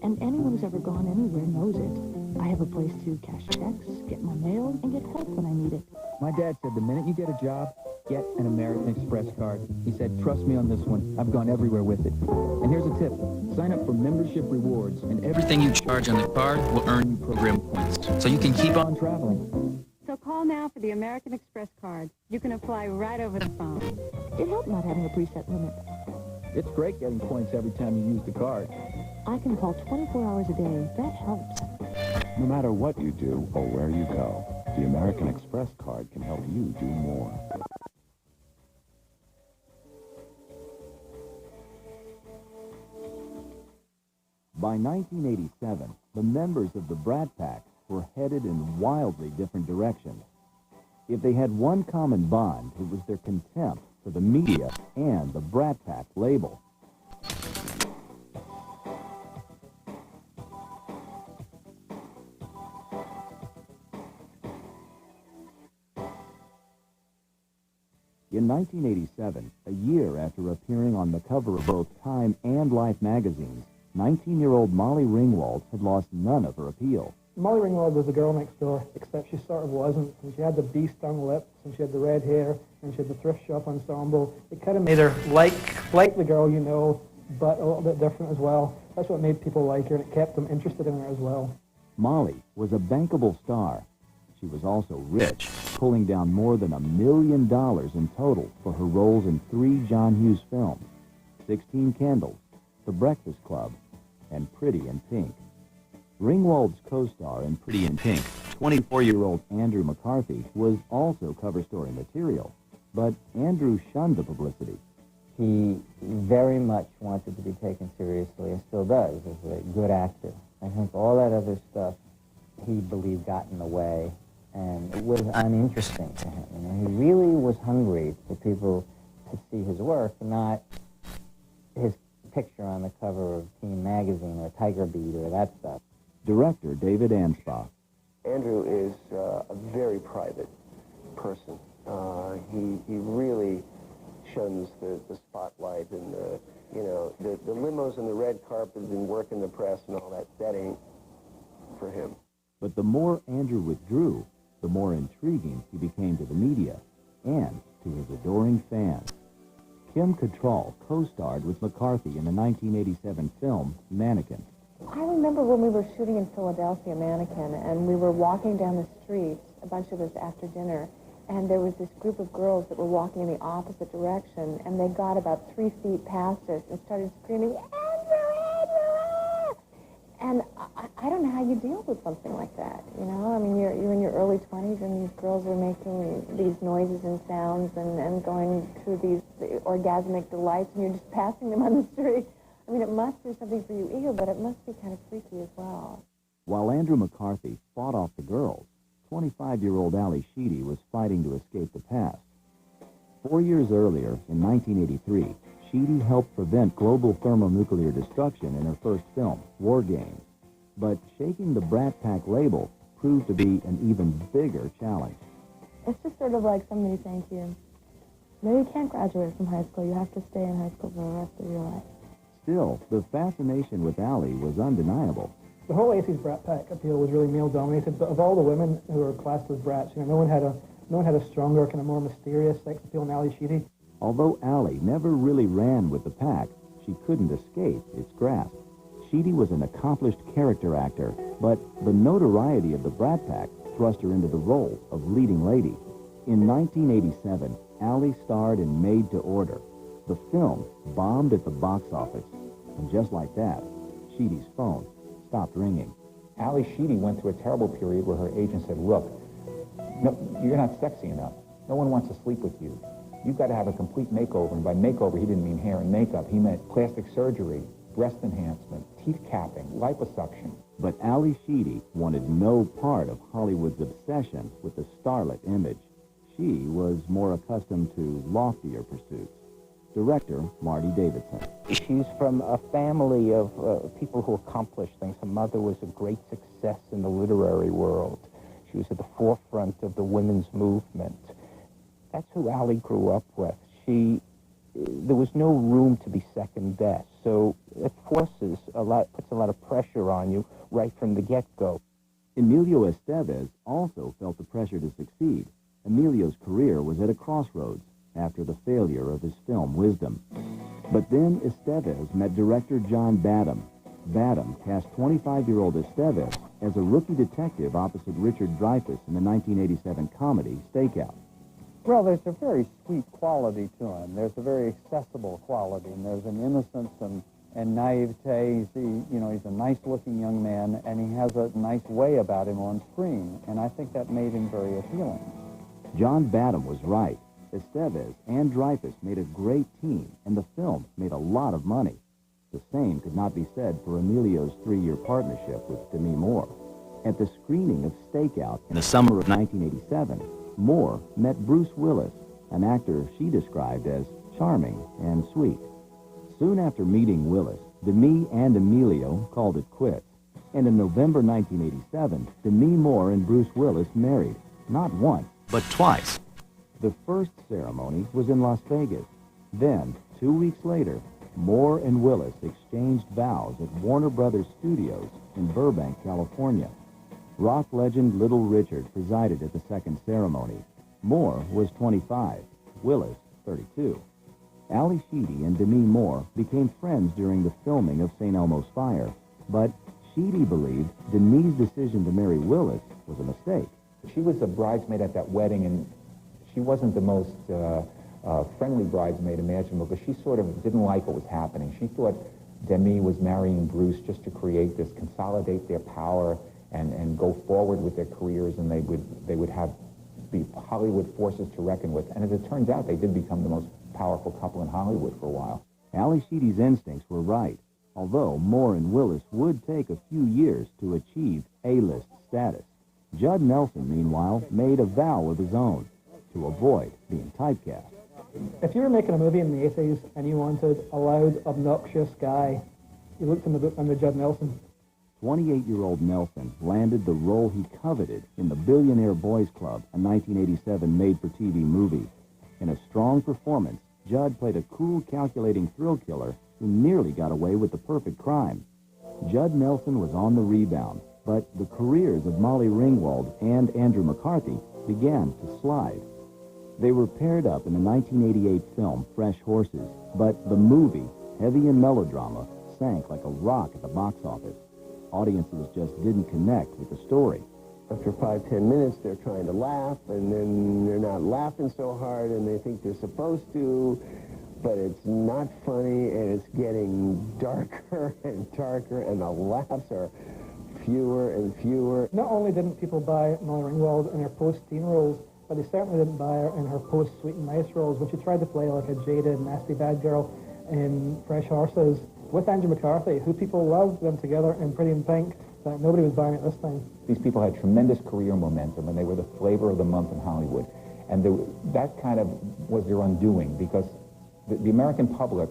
And anyone who's ever gone anywhere knows it. I have a place to cash checks, get my mail, and get help when I need it. My dad said the minute you get a job, get an American Express card. He said, trust me on this one. I've gone everywhere with it. And here's a tip. Sign up for membership rewards, and everything you charge on the card will earn you program points, so you can keep on traveling. So call now for the American Express card. You can apply right over the phone. It helped not having a preset limit. It's great getting points every time you use the card. I can call 24 hours a day. That helps. No matter what you do or where you go, the American Express card can help you do more. By 1987, the members of the Brat Pack were headed in wildly different directions. If they had one common bond, it was their contempt for the media and the Brat Pack label. In 1987, a year after appearing on the cover of both Time and Life magazines, 19-year-old Molly Ringwald had lost none of her appeal. Molly Ringwald was the girl next door, except she sort of wasn't. And she had the bee-stung lips, and she had the red hair, and she had the thrift shop ensemble. It kind of made her like the girl you know, but a little bit different as well. That's what made people like her, and it kept them interested in her as well. Molly was a bankable star. She was also rich, pulling down more than $1 million in total for her roles in 3 John Hughes films, 16 Candles, The Breakfast Club, and Pretty in Pink. Ringwald's co-star in Pretty in Pink, 24-year-old Andrew McCarthy, was also cover story material, but Andrew shunned the publicity. He very much wanted to be taken seriously, and still does, as a good actor. I think all that other stuff he believed got in the way, and it was uninteresting to him. You know, he really was hungry for people to see his work, not his picture on the cover of Teen Magazine or Tiger Beat or that stuff. Director David Anspaugh. Andrew is a very private person. He really shuns the spotlight and the limos and the red carpet and working the press and all that ain't for him. But the more Andrew withdrew, the more intriguing he became to the media and to his adoring fans. Kim Cattrall co-starred with McCarthy in the 1987 film Mannequin. I remember when we were shooting in Philadelphia, Mannequin, and we were walking down the street, a bunch of us after dinner, and there was this group of girls that were walking in the opposite direction, and they got about 3 feet past us and started screaming, and I don't know how you deal with something like that, you know? I mean, you're in your early 20s, and these girls are making these noises and sounds and going through these orgasmic delights, and you're just passing them on the street. I mean, it must do something for your ego, but it must be kind of freaky as well. While Andrew McCarthy fought off the girls, 25-year-old Ali Sheedy was fighting to escape the past. 4 years earlier, in 1983, Sheedy helped prevent global thermonuclear destruction in her first film, War Games. But shaking the Brat Pack label proved to be an even bigger challenge. It's just sort of like somebody saying to you, no, you can't graduate from high school. You have to stay in high school for the rest of your life. Still, the fascination with Allie was undeniable. The whole 80s Brat Pack appeal was really male-dominated, but of all the women who were classed as brats, no one had a stronger, kind of more mysterious sex appeal than Ally Sheedy. Although Allie never really ran with the pack, she couldn't escape its grasp. Sheedy was an accomplished character actor, but the notoriety of the Brat Pack thrust her into the role of leading lady. In 1987, Allie starred in Made to Order. The film bombed at the box office, and just like that, Sheedy's phone stopped ringing. Ally Sheedy went through a terrible period where her agent said, look, no, you're not sexy enough. No one wants to sleep with you. You've got to have a complete makeover. And by makeover, he didn't mean hair and makeup. He meant plastic surgery, breast enhancement, teeth capping, liposuction. But Ally Sheedy wanted no part of Hollywood's obsession with the starlet image. She was more accustomed to loftier pursuits. Director Marty Davidson. She's from a family of people who accomplished things. Her mother was a great success in the literary world. She was at the forefront of the women's movement. That's who Allie grew up with. There was no room to be second best, so it puts a lot of pressure on you right from the get-go. Emilio Estevez also felt the pressure to succeed. Emilio's career was at a crossroads after the failure of his film Wisdom. But then Estevez met director John Badham. Badham cast 25-year-old Estevez as a rookie detective opposite Richard Dreyfuss in the 1987 comedy Stakeout. Well, there's a very sweet quality to him. There's a very accessible quality, and there's an innocence and naivete. He's a nice-looking young man, and he has a nice way about him on screen, and I think that made him very appealing. John Badham was right. Estevez and Dreyfuss made a great team, and the film made a lot of money. The same could not be said for Emilio's 3-year partnership with Demi Moore. At the screening of Stakeout in the summer of 1987, Moore met Bruce Willis, an actor she described as charming and sweet. Soon after meeting Willis, Demi and Emilio called it quits. And in November 1987, Demi Moore and Bruce Willis married, not once, but twice. The first ceremony was in Las Vegas. Then, 2 weeks later, Moore and Willis exchanged vows at Warner Brothers Studios in Burbank, California. Rock legend Little Richard presided at the second ceremony. Moore was 25, Willis 32. Ally Sheedy and Demi Moore became friends during the filming of St. Elmo's Fire, but Sheedy believed Demi's decision to marry Willis was a mistake. She was a bridesmaid at that wedding, and she wasn't the most friendly bridesmaid imaginable, because she sort of didn't like what was happening. She thought Demi was marrying Bruce just to create this, consolidate their power, and go forward with their careers, and they would have the Hollywood forces to reckon with. And as it turns out, they did become the most powerful couple in Hollywood for a while. Ally Sheedy's instincts were right, although Moore and Willis would take a few years to achieve A-list status. Judd Nelson, meanwhile, made a vow of his own to avoid being typecast. If you were making a movie in the 80s and you wanted a loud, obnoxious guy, you looked in the book under Judd Nelson. 28-year-old Nelson landed the role he coveted in The Billionaire Boys Club, a 1987 made-for-TV movie. In a strong performance, Judd played a cool, calculating thrill killer who nearly got away with the perfect crime. Judd Nelson was on the rebound, but the careers of Molly Ringwald and Andrew McCarthy began to slide. They were paired up in the 1988 film Fresh Horses, but the movie, heavy in melodrama, sank like a rock at the box office. Audiences just didn't connect with the story. After 5-10 minutes, they're trying to laugh, and then they're not laughing so hard, and they think they're supposed to, but it's not funny, and it's getting darker and darker, and the laughs are fewer and fewer. Not only didn't people buy Molly Ringwald in her post-teen roles, but they certainly didn't buy her in her post-Sweet and Nice roles, when she tried to play like a jaded, nasty bad girl in Fresh Horses with Andrew McCarthy, who people loved them together in Pretty in Pink. But nobody was buying it this time. These people had tremendous career momentum, and they were the flavor of the month in Hollywood. And that kind of was their undoing, because the American public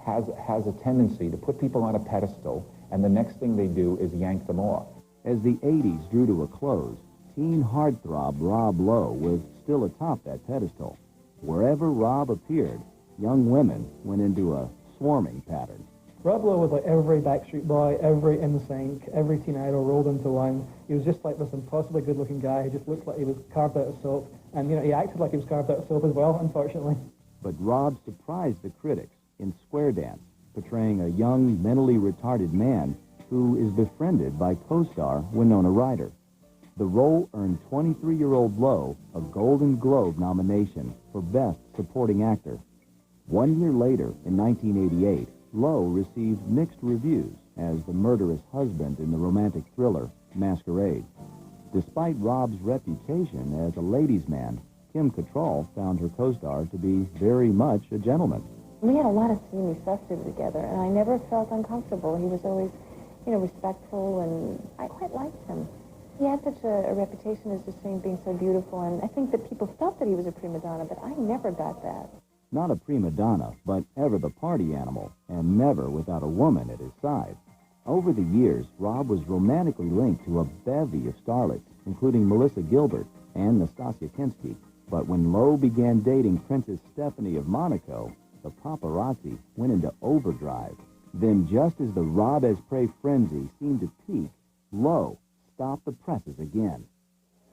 has a tendency to put people on a pedestal, and the next thing they do is yank them off. As the 80s drew to a close, teen heartthrob Rob Lowe was still atop that pedestal. Wherever Rob appeared, young women went into a swarming pattern. Rob Lowe was like every Backstreet Boy, every NSYNC, every teen idol rolled into one. He was just like this impossibly good-looking guy who just looked like he was carved out of soap. And, you know, he acted like he was carved out of soap as well, unfortunately. But Rob surprised the critics in Square Dance, portraying a young, mentally retarded man who is befriended by co-star Winona Ryder. The role earned 23-year-old Lowe a Golden Globe nomination for Best Supporting Actor. 1 year later, in 1988, Lowe received mixed reviews as the murderous husband in the romantic thriller Masquerade. Despite Rob's reputation as a ladies' man, Kim Cattrall found her co-star to be very much a gentleman. We had a lot of steamy stuff to do together, and I never felt uncomfortable. He was always, you know, respectful, and I quite liked him. He had such a reputation as just being so beautiful, and I think that people felt that he was a prima donna, but I never got that. Not a prima donna, but ever the party animal, and never without a woman at his side. Over the years, Rob was romantically linked to a bevy of starlets, including Melissa Gilbert and Nastasia Kinski. But when Lowe began dating Princess Stephanie of Monaco, the paparazzi went into overdrive. Then, just as the Rob as prey frenzy seemed to peak, Lowe stopped the presses again.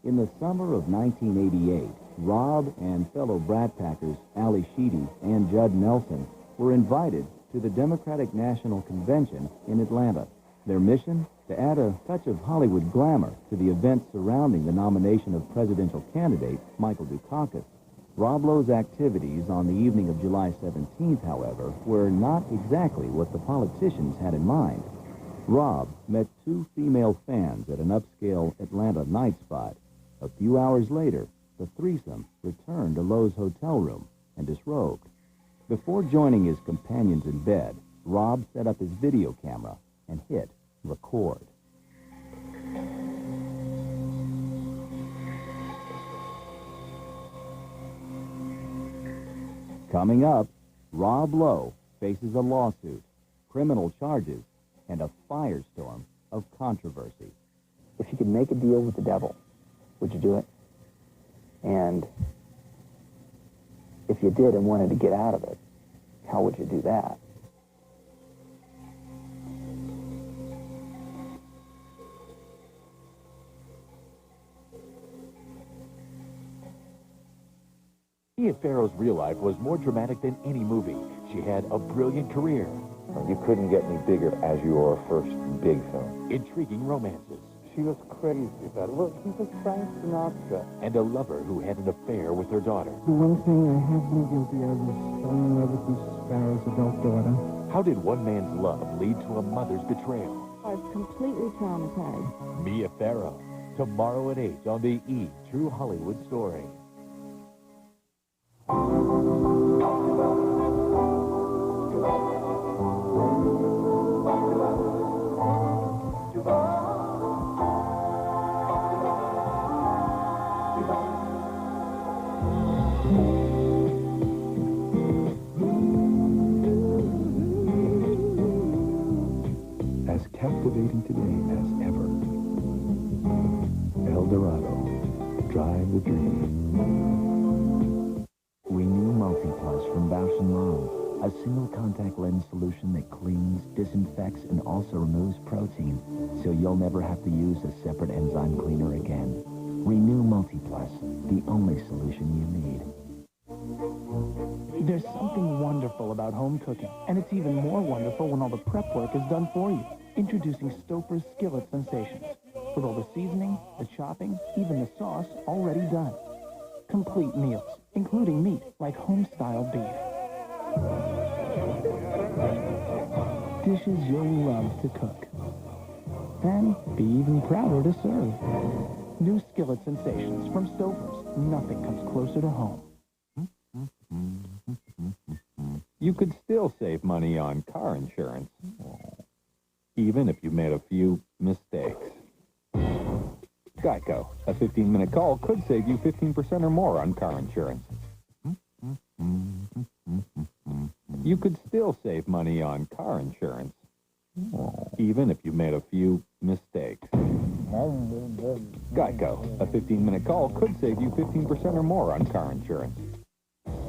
In the summer of 1988, Rob and fellow Brat Packers Ali Sheedy and Judd Nelson were invited to the Democratic National Convention in Atlanta. Their mission? To add a touch of Hollywood glamour to the events surrounding the nomination of presidential candidate Michael Dukakis. Rob Lowe's activities on the evening of July 17th, however, were not exactly what the politicians had in mind. Rob met two female fans at an upscale Atlanta night spot. A few hours later, the threesome returned to Lowe's hotel room and disrobed. Before joining his companions in bed, Rob set up his video camera and hit record. Coming up, Rob Lowe faces a lawsuit, criminal charges, and a firestorm of controversy. If you could make a deal with the devil, would you do it? And if you did and wanted to get out of it, how would you do that? Mia Farrow's real life was more dramatic than any movie. She had a brilliant career. You couldn't get any bigger as your first big film. Intriguing romances. She was crazy, but look, he was Frank Sinatra. And a lover who had an affair with her daughter. The one thing I have been guilty of is falling in love with Mrs. Sparrow's adult daughter. How did one man's love lead to a mother's betrayal? I was completely traumatized. Mia Farrow. Tomorrow at 8 on the E! True Hollywood Story. As captivating today as ever. El Dorado. Drive the dream. Renew Multiplus from Bausch & Lomb. A single contact lens solution that cleans, disinfects, and also removes protein, so you'll never have to use a separate enzyme cleaner again. Renew Multiplus, the only solution you need. There's something wonderful about home cooking, and it's even more wonderful when all the prep work is done for you. Introducing Stouffer's Skillet Sensations. With all the seasoning, the chopping, even the sauce already done. Complete meals, including meat like home-style beef. Dishes you'll love to cook. And be even prouder to serve. New Skillet Sensations from Stouffer's. Nothing comes closer to home. You could still save money on car insurance, even if you made a few mistakes. Geico, a 15-minute call could save you 15% or more on car insurance. You could still save money on car insurance, even if you made a few mistakes. Geico. A 15-minute call could save you 15% or more on car insurance.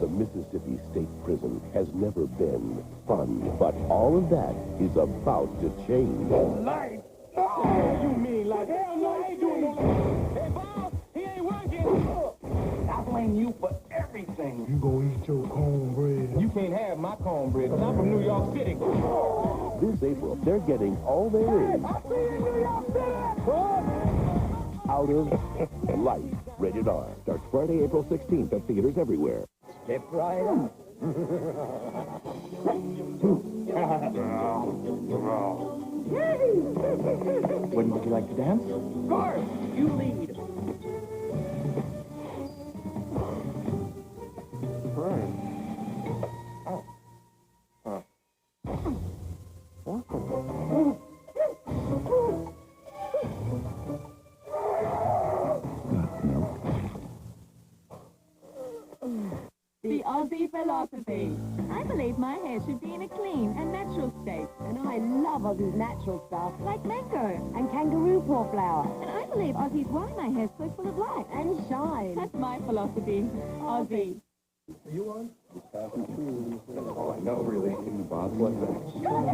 The Mississippi State Prison has never been fun, but all of that is about to change. Life? Oh, you mean like hell no, I ain't doing no. Hey, boss, he ain't working. I blame you for everything. You go eat your cornbread. You can't have my cornbread, 'cause I'm from New York City. This April, they're getting all there is I see you in New York City. out of life. Rated R. Starts Friday, April 16th at theaters everywhere. Step right up. Wouldn't you like to dance? Of course, you lead. The Aussie philosophy. I believe my hair should be in a clean and natural state. And I love Aussie's natural stuff, like mango and kangaroo paw flower. And I believe Aussie's why my hair's so full of life and shine. That's my philosophy. Aussie. Are you on? Oh, I know, really. Bob, what's that?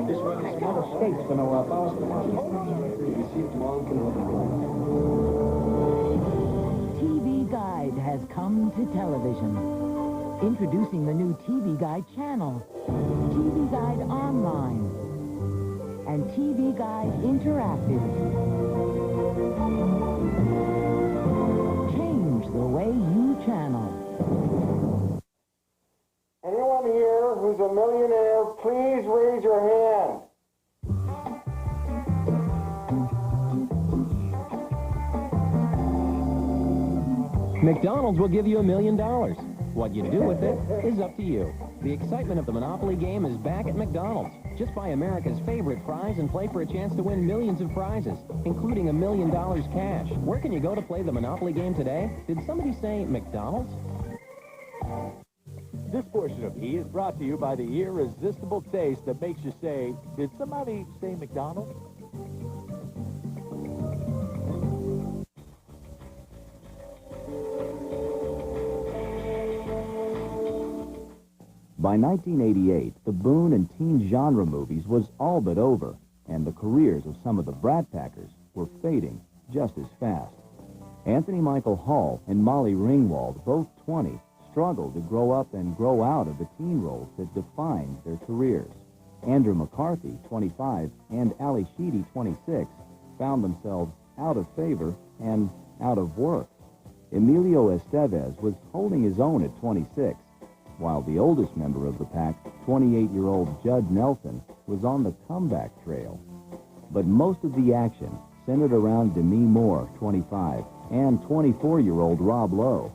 This one is not a state to know about. TV Guide has come to television. Introducing the new TV Guide channel, TV Guide Online, and TV Guide Interactive. Change the way you channel. Anyone here who's a millionaire, please raise your hand. McDonald's will give you $1 million. What you do with it is up to you. The excitement of the Monopoly game is back at McDonald's. Just buy America's favorite fries and play for a chance to win millions of prizes, including $1 million cash. Where can you go to play the Monopoly game today? Did somebody say McDonald's? This portion of E is brought to you by the irresistible taste that makes you say, did somebody say McDonald's? By 1988, the Boone and teen genre movies was all but over, and the careers of some of the Brat Packers were fading just as fast. Anthony Michael Hall and Molly Ringwald, both 20, struggled to grow up and grow out of the teen roles that defined their careers. Andrew McCarthy, 25, and Ali Sheedy, 26, found themselves out of favor and out of work. Emilio Estevez was holding his own at 26, while the oldest member of the pack, 28-year-old Judd Nelson, was on the comeback trail. But most of the action centered around Demi Moore, 25, and 24-year-old Rob Lowe,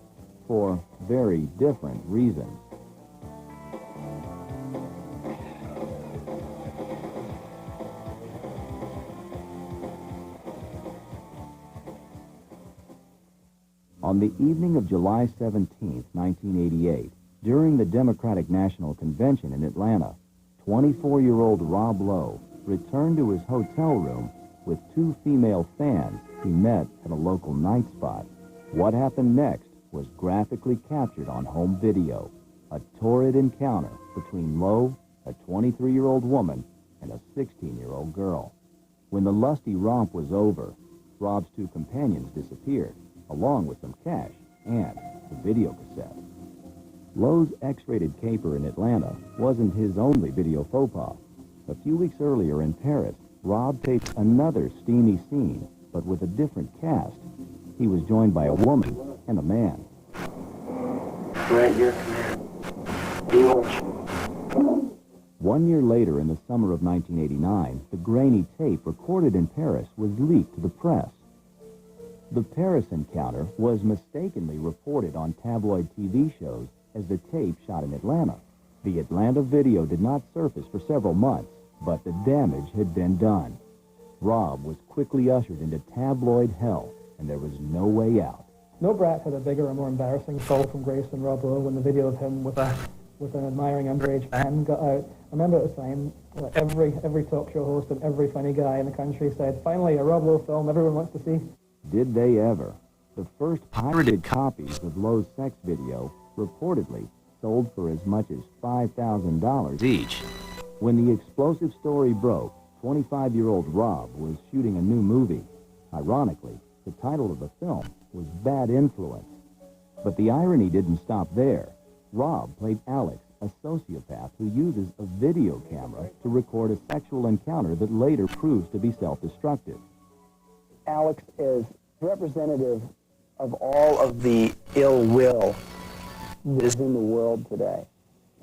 for very different reasons. On the evening of July 17, 1988, during the Democratic National Convention in Atlanta, 24-year-old Rob Lowe returned to his hotel room with two female fans he met at a local night spot. What happened next was graphically captured on home video, a torrid encounter between Lowe, a 23-year-old woman, and a 16-year-old girl. When the lusty romp was over, Rob's two companions disappeared, along with some cash and the video cassette. Lowe's X-rated caper in Atlanta wasn't his only video faux pas. A few weeks earlier in Paris, Rob taped another steamy scene, but with a different cast. He was joined by a woman and a man. Right, your command. Be watchful. 1 year later, in the summer of 1989, the grainy tape recorded in Paris was leaked to the press. The Paris encounter was mistakenly reported on tabloid TV shows as the tape shot in Atlanta. The Atlanta video did not surface for several months, but the damage had been done. Rob was quickly ushered into tabloid hell, and there was no way out. No Brat had a bigger or more embarrassing fall from grace than Rob Lowe when the video of him with a with an admiring underage fan got out. I remember at the time, every talk show host and every funny guy in the country said, finally, a Rob Lowe film everyone wants to see. Did they ever? The first pirated copies of Lowe's sex video reportedly sold for as much as $5,000 each. When the explosive story broke, 25-year-old Rob was shooting a new movie. Ironically, the title of the film was Bad Influence. But the irony didn't stop there. Rob played Alex, a sociopath who uses a video camera to record a sexual encounter that later proves to be self-destructive. Alex is representative of all of the ill will that is in the world today.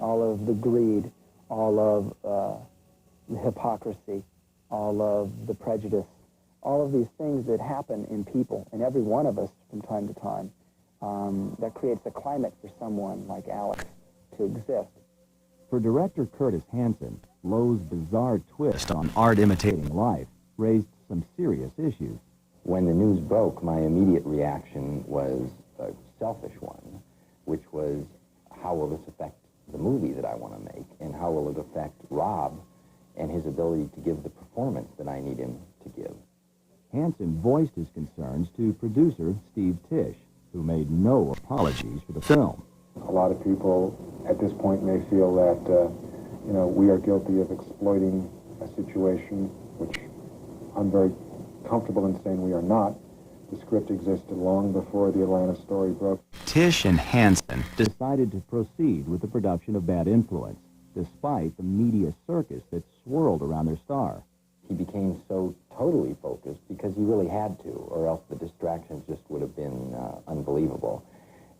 All of the greed, all of the hypocrisy, all of the prejudice, all of these things that happen in people, in every one of us from time to time, that creates a climate for someone like Alex to exist. For director Curtis Hanson, Lowe's bizarre twist on art imitating life raised some serious issues. When the news broke, my immediate reaction was a selfish one, which was, how will this affect the movie that I want to make, and how will it affect Rob and his ability to give the performance that I need him to give? Hanson voiced his concerns to producer Steve Tisch, who made no apologies for the film. A lot of people at this point may feel that, we are guilty of exploiting a situation, which I'm very comfortable in saying we are not. The script existed long before the Atlanta story broke. Tisch and Hanson decided to proceed with the production of Bad Influence, despite the media circus that swirled around their star. He became so totally focused because he really had to, or else the distractions just would have been unbelievable,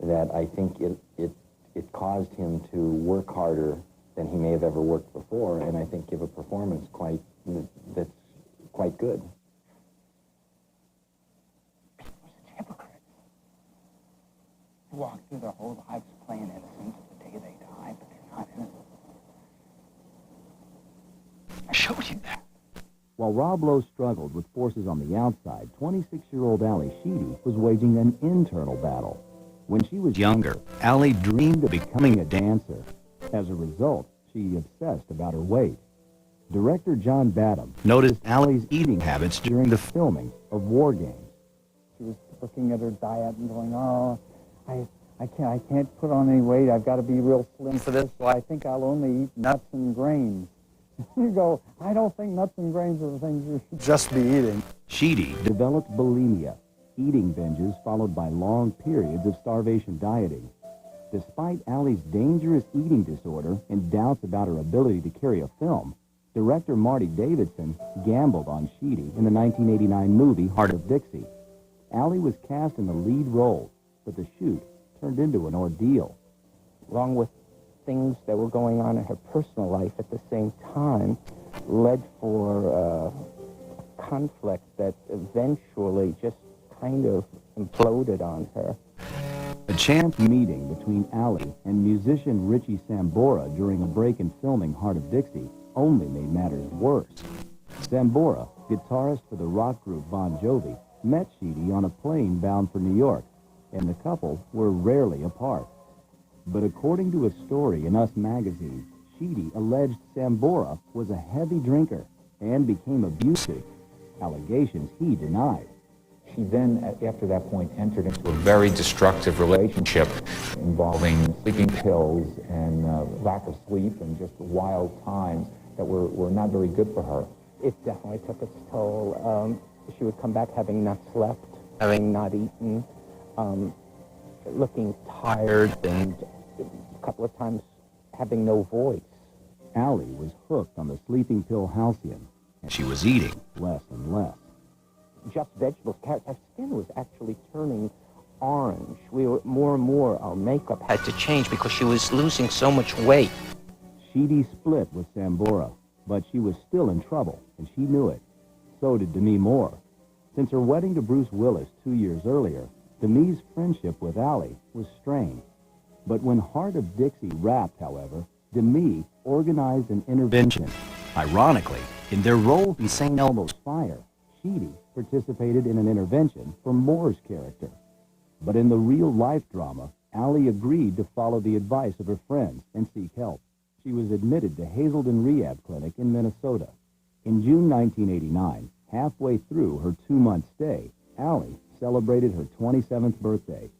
that I think it caused him to work harder than he may have ever worked before, and I think give a performance that's quite good. Walk through their whole lives playing innocent to the day they die, but they're not innocent. I showed you that. While Rob Lowe struggled with forces on the outside, 26-year-old Ally Sheedy was waging an internal battle. When she was younger, Ally dreamed of becoming a dancer. As a result, she obsessed about her weight. Director John Badham noticed Ally's eating habits during the filming of War Games. She was looking at her diet and going, oh, I can't put on any weight. I've got to be real slim for this, so I think I'll only eat nuts and grains. You go, I don't think nuts and grains are the things you should just be eating. Sheedy developed bulimia, eating binges followed by long periods of starvation dieting. Despite Ally's dangerous eating disorder and doubts about her ability to carry a film, director Marty Davidson gambled on Sheedy in the 1989 movie Heart of Dixie. Ally was cast in the lead role, but the shoot turned into an ordeal. Along with things that were going on in her personal life at the same time, led for a conflict that eventually just kind of imploded on her. A chance meeting between Ally and musician Richie Sambora during a break in filming Heart of Dixie only made matters worse. Sambora, guitarist for the rock group Bon Jovi, met Sheedy on a plane bound for New York, and the couple were rarely apart. But according to a story in Us magazine, Sheedy alleged Sambora was a heavy drinker and became abusive, allegations he denied. She then, after that point, entered into a very destructive relationship involving sleeping pills and lack of sleep and just wild times that were not very good for her. It definitely took its toll. She would come back having not slept, having not eaten, looking tired, and a couple of times having no voice. Ally was hooked on the sleeping pill halcyon, and she was eating less and less. Just vegetables. Her skin was actually turning orange. More and more, our makeup had to change because she was losing so much weight. Sheedy split with Sambora, but she was still in trouble, and she knew it. So did Demi Moore. Since her wedding to Bruce Willis 2 years earlier, Demi's friendship with Ally was strained. But when Heart of Dixie wrapped, however, Demi organized an intervention. Ironically, in their role in St. Elmo's Fire, Sheedy participated in an intervention for Moore's character. But in the real-life drama, Allie agreed to follow the advice of her friends and seek help. She was admitted to Hazelden Rehab Clinic in Minnesota. In June 1989, halfway through her 2-month stay, Allie celebrated her 27th birthday.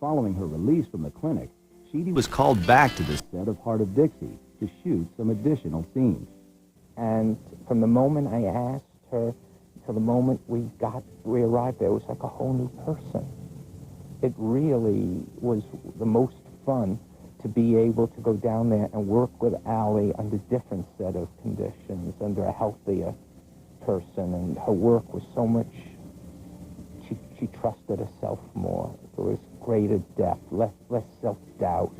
Following her release from the clinic, Sheedy was called back to the set of Heart of Dixie to shoot some additional scenes. And from the moment I asked her till the moment we arrived there, it was like a whole new person. It really was the most fun to be able to go down there and work with Allie under different set of conditions, under a healthier person, and her work was so much, she trusted herself more. There was greater depth, less self-doubt.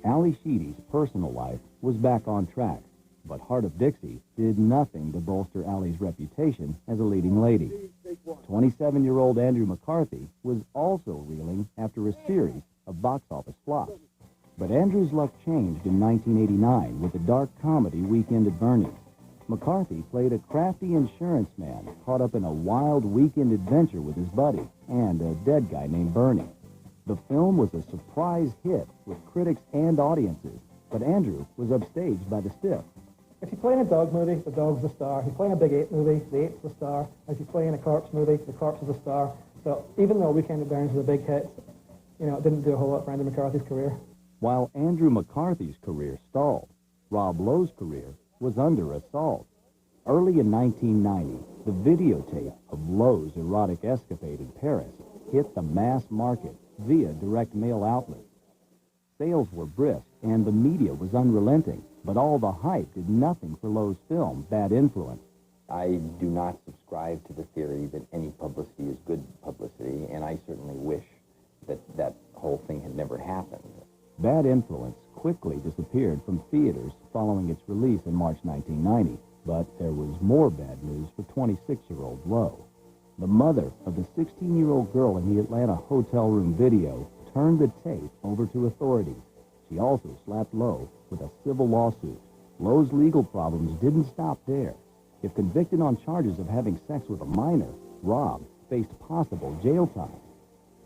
Allie Sheedy's personal life was back on track, but Heart of Dixie did nothing to bolster Allie's reputation as a leading lady. 27-year-old Andrew McCarthy was also reeling after a series of box office flops. But Andrew's luck changed in 1989 with the dark comedy Weekend at Bernie's. McCarthy played a crafty insurance man caught up in a wild weekend adventure with his buddy and a dead guy named Bernie. The film was a surprise hit with critics and audiences, but Andrew was upstaged by the stiff. If you play in a dog movie, the dog's the star. If you play in a big ape movie, the ape's the star. If you play in a corpse movie, the corpse is the star. So even though Weekend at Bernie's was a big hit, it didn't do a whole lot for Andrew McCarthy's career. While Andrew McCarthy's career stalled, Rob Lowe's career was under assault. Early in 1990, the videotape of Lowe's erotic escapade in Paris hit the mass market via direct mail outlets. Sales were brisk and the media was unrelenting, but all the hype did nothing for Lowe's film, Bad Influence. I do not subscribe to the theory that any publicity is good publicity, and I certainly wish that that whole thing had never happened. Bad Influence quickly disappeared from theaters following its release in March 1990, but there was more bad news for 26-year-old Lowe. The mother of the 16-year-old girl in the Atlanta hotel room video turned the tape over to authorities. She also slapped Lowe with a civil lawsuit. Lowe's legal problems didn't stop there. If convicted on charges of having sex with a minor, Rob faced possible jail time.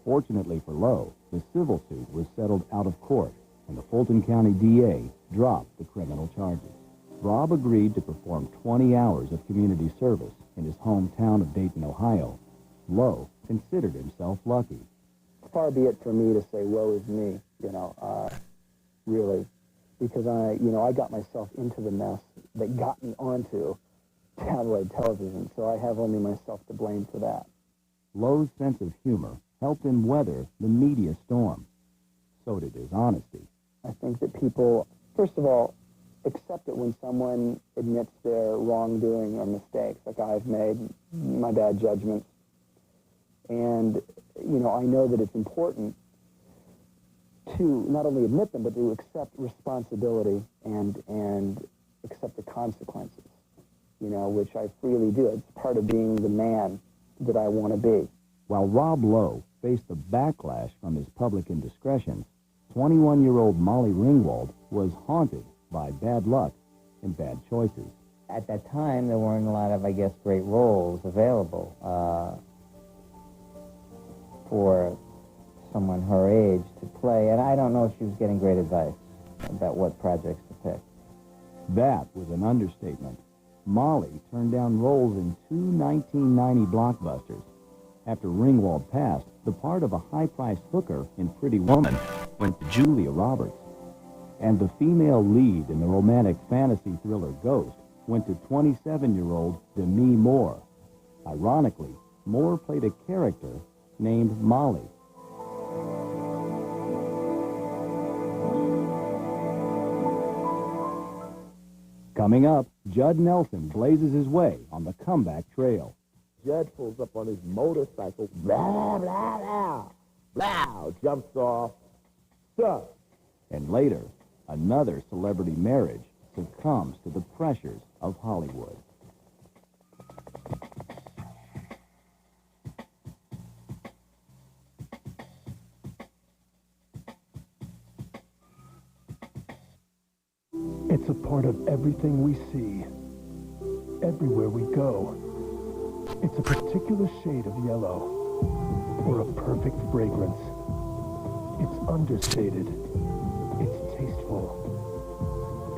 Fortunately for Lowe, the civil suit was settled out of court, and the Fulton County DA dropped the criminal charges. Rob agreed to perform 20 hours of community service in his hometown of Dayton, Ohio. Lowe considered himself lucky. Far be it for me to say, woe is me, really, because I got myself into the mess that got me onto tabloid television, so I have only myself to blame for that. Lowe's sense of humor helped him weather the media storm. So did his honesty. I think that people, first of all, accept it when someone admits their wrongdoing or mistakes, like I've made, my bad judgments. And, I know that it's important to not only admit them, but to accept responsibility and accept the consequences, which I freely do. It's part of being the man that I want to be. While Rob Lowe faced the backlash from his public indiscretions, 21-year-old Molly Ringwald was haunted by bad luck and bad choices. At that time, there weren't a lot of, great roles available for someone her age to play, and I don't know if she was getting great advice about what projects to pick. That was an understatement. Molly turned down roles in 2 1990 blockbusters. After Ringwald passed, the part of a high-priced hooker in Pretty Woman went to Julia Roberts. And the female lead in the romantic fantasy thriller Ghost went to 27-year-old Demi Moore. Ironically, Moore played a character named Molly. Coming up, Judd Nelson blazes his way on the comeback trail. Judd pulls up on his motorcycle, blah, blah, blah, blah, jumps off, stuff. And later, another celebrity marriage succumbs to the pressures of Hollywood. It's a part of everything we see, everywhere we go. It's a particular shade of yellow, or a perfect fragrance. It's understated. It's tasteful.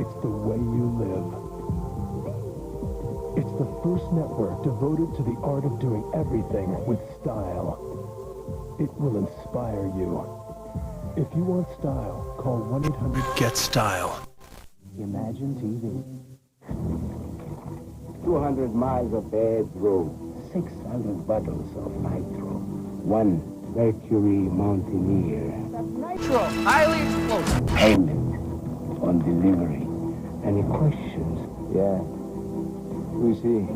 It's the way you live. It's the first network devoted to the art of doing everything with style. It will inspire you. If you want style, call 1-800-GET-STYLE. Imagine TV. 200 miles of paved road, 600 bottles of nitro, one Mercury Mountaineer. Nitro, highly explosive. Payment on delivery. Any questions? Yeah. Who's he?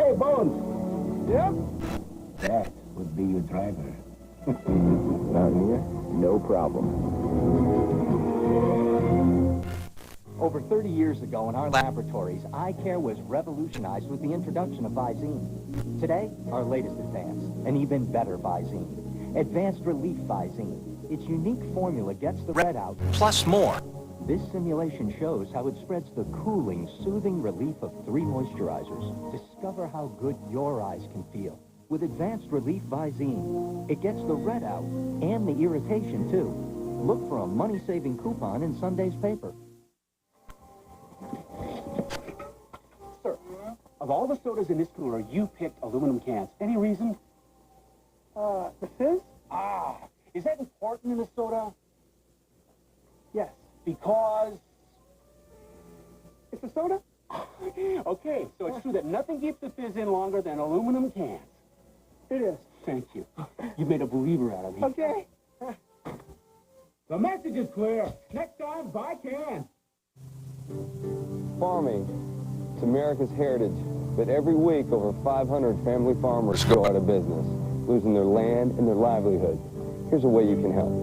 Hey, Bones. Yep. That would be your driver. Mountaineer? No problem. Over 30 years ago in our laboratories, eye care was revolutionized with the introduction of Visine. Today, our latest advance, an even better Visine. Advanced Relief Visine. Its unique formula gets the red out, plus more. This simulation shows how it spreads the cooling, soothing relief of 3 moisturizers. Discover how good your eyes can feel. With Advanced Relief Visine, it gets the red out and the irritation, too. Look for a money-saving coupon in Sunday's paper. Sir, of all the sodas in this cooler, you picked aluminum cans. Any reason? The fizz? Ah, is that important in a soda? Yes, because It's a soda? okay, so it's true that nothing keeps the fizz in longer than aluminum cans. It is. Thank you. You made a believer out of me. Okay. The message is clear. Next time, buy cans. Farming. It's America's heritage, but every week over 500 family farmers go out of business, losing their land and their livelihood. Here's a way you can help.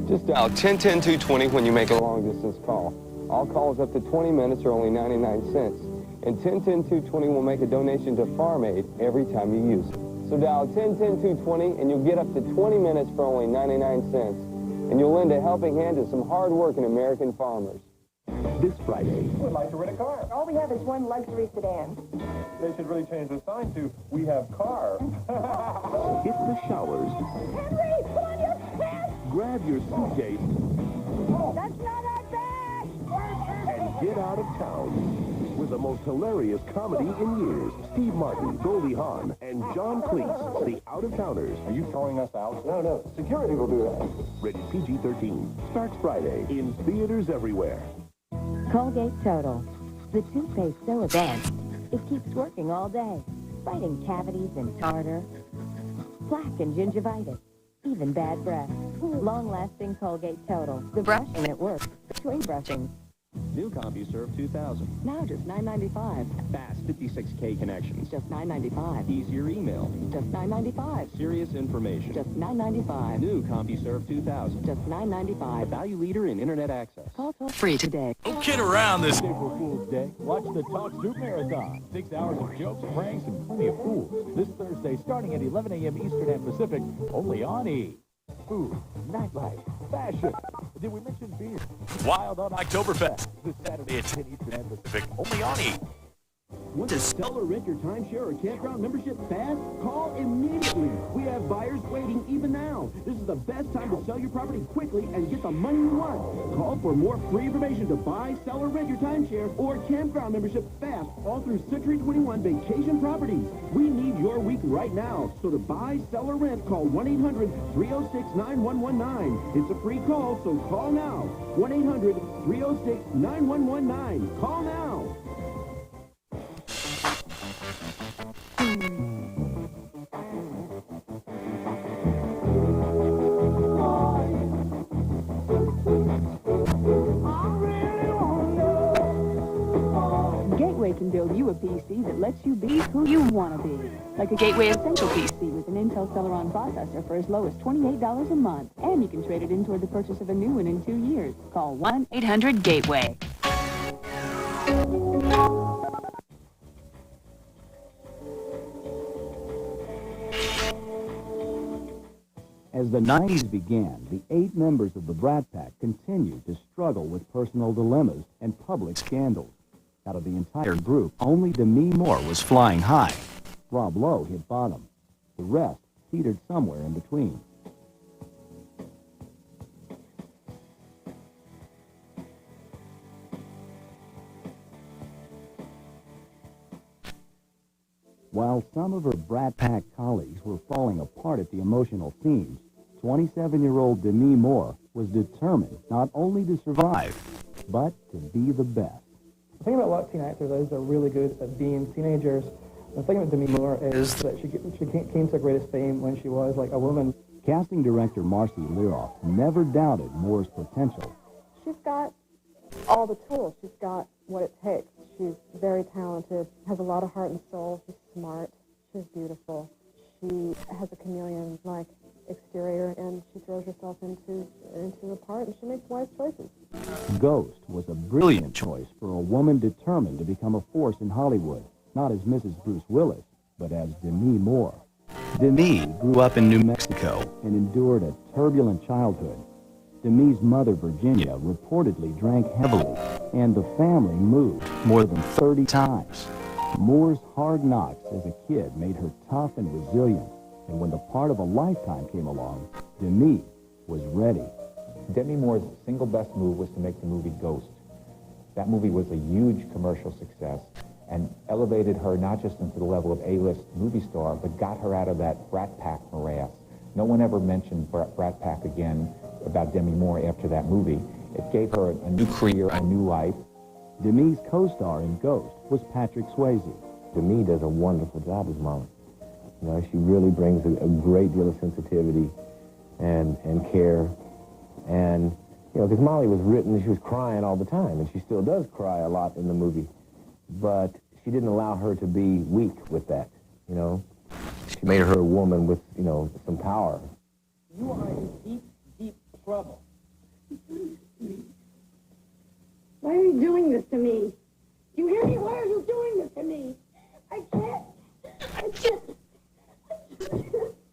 Just dial 10-10-220 when you make a long-distance call. All calls up to 20 minutes are only 99 cents, and 10-10-220 will make a donation to Farm Aid every time you use it. So dial 10-10-220 and you'll get up to 20 minutes for only 99 cents, and you'll lend a helping hand to some hard-working American farmers. This Friday, Who would like to rent a car? All we have is one luxury sedan. They should really change the sign to, we have car. hit the showers. Henry, put on your pants! Grab your suitcase That's not our bag! and get out of town. With the most hilarious comedy in years, Steve Martin, Goldie Hawn, and John Cleese, the Out-of-Towners. Are you throwing us out? No. Security will do that. Rated PG-13. Starts Friday in theaters everywhere. Colgate Total. The toothpaste so advanced, it keeps working all day, fighting cavities and tartar, plaque and gingivitis, even bad breath. Long-lasting Colgate Total. The brushing that works between brushing. New CompuServe 2000. Now just $9.95. Fast 56K connections. Just $9.95. Easier email. Just $9.95. Serious information. Just $9.95. New CompuServe 2000. Just $9.95. Value leader in internet access. Call toll free today. Don't kid around this April Fool's Day. Watch the Talk Soup Marathon. 6 hours of jokes, pranks, and plenty of fools. This Thursday, starting at 11 a.m. Eastern and Pacific, only on E! Food, nightlife, fashion. Did we mention beer? Wild on Oktoberfest. This Saturday at 10 Eastern and Pacific, only on E! Want to sell or rent your timeshare or campground membership fast? Call immediately. We have buyers waiting even now. This is the best time to sell your property quickly and get the money you want. Call for more free information to buy, sell, or rent your timeshare or campground membership fast all through Century 21 Vacation Properties. We need your week right now. So to buy, sell, or rent, call 1-800-306-9119. It's a free call, so call now. 1-800-306-9119. Call now. Gateway can build you a PC that lets you be who you want to be. Like a Gateway Essential PC with an Intel Celeron processor for as low as $28 a month. And you can trade it in toward the purchase of a new one in 2 years. Call 1-800-GATEWAY. As the 90s began, the 8 members of the Brat Pack continued to struggle with personal dilemmas and public scandals. Out of the entire group, only Demi Moore was flying high. Rob Lowe hit bottom. The rest teetered somewhere in between. While some of her Brat Pack colleagues were falling apart at the emotional themes, 27-year-old Demi Moore was determined not only to survive, but to be the best. The thing about a lot of teen actors is they're really good at being teenagers. The thing about Demi Moore is that she came to her greatest fame when she was like a woman. Casting director Marcy Liroff never doubted Moore's potential. She's got all the tools. She's got what it takes. She's very talented, has a lot of heart and soul. She's smart. She's beautiful. She has a chameleon-like exterior, and she throws herself into the part, and she makes wise choices. Ghost was a brilliant choice for a woman determined to become a force in Hollywood, not as Mrs. Bruce Willis, but as Demi Moore. Demi grew up in New Mexico and endured a turbulent childhood. Demi's mother, Virginia, reportedly drank heavily, and the family moved more than 30 times. Moore's hard knocks as a kid made her tough and resilient, and when the part of a lifetime came along, Demi was ready. Demi Moore's single best move was to make the movie Ghost. That movie was a huge commercial success and elevated her not just into the level of A-list movie star, but got her out of that Brat Pack morass. No one ever mentioned Brat Pack again about Demi Moore after that movie. It gave her a new career, a new life. Demi's co-star in Ghost was Patrick Swayze. Demi does a wonderful job as Molly. You know, she really brings a great deal of sensitivity and care. And, you know, because Molly was written, she was crying all the time, and she still does cry a lot in the movie. But she didn't allow her to be weak with that, you know. She made her a woman with, you know, some power. You are in deep, deep trouble. Why are you doing this to me? You hear me? Why are you doing this to me? I can't.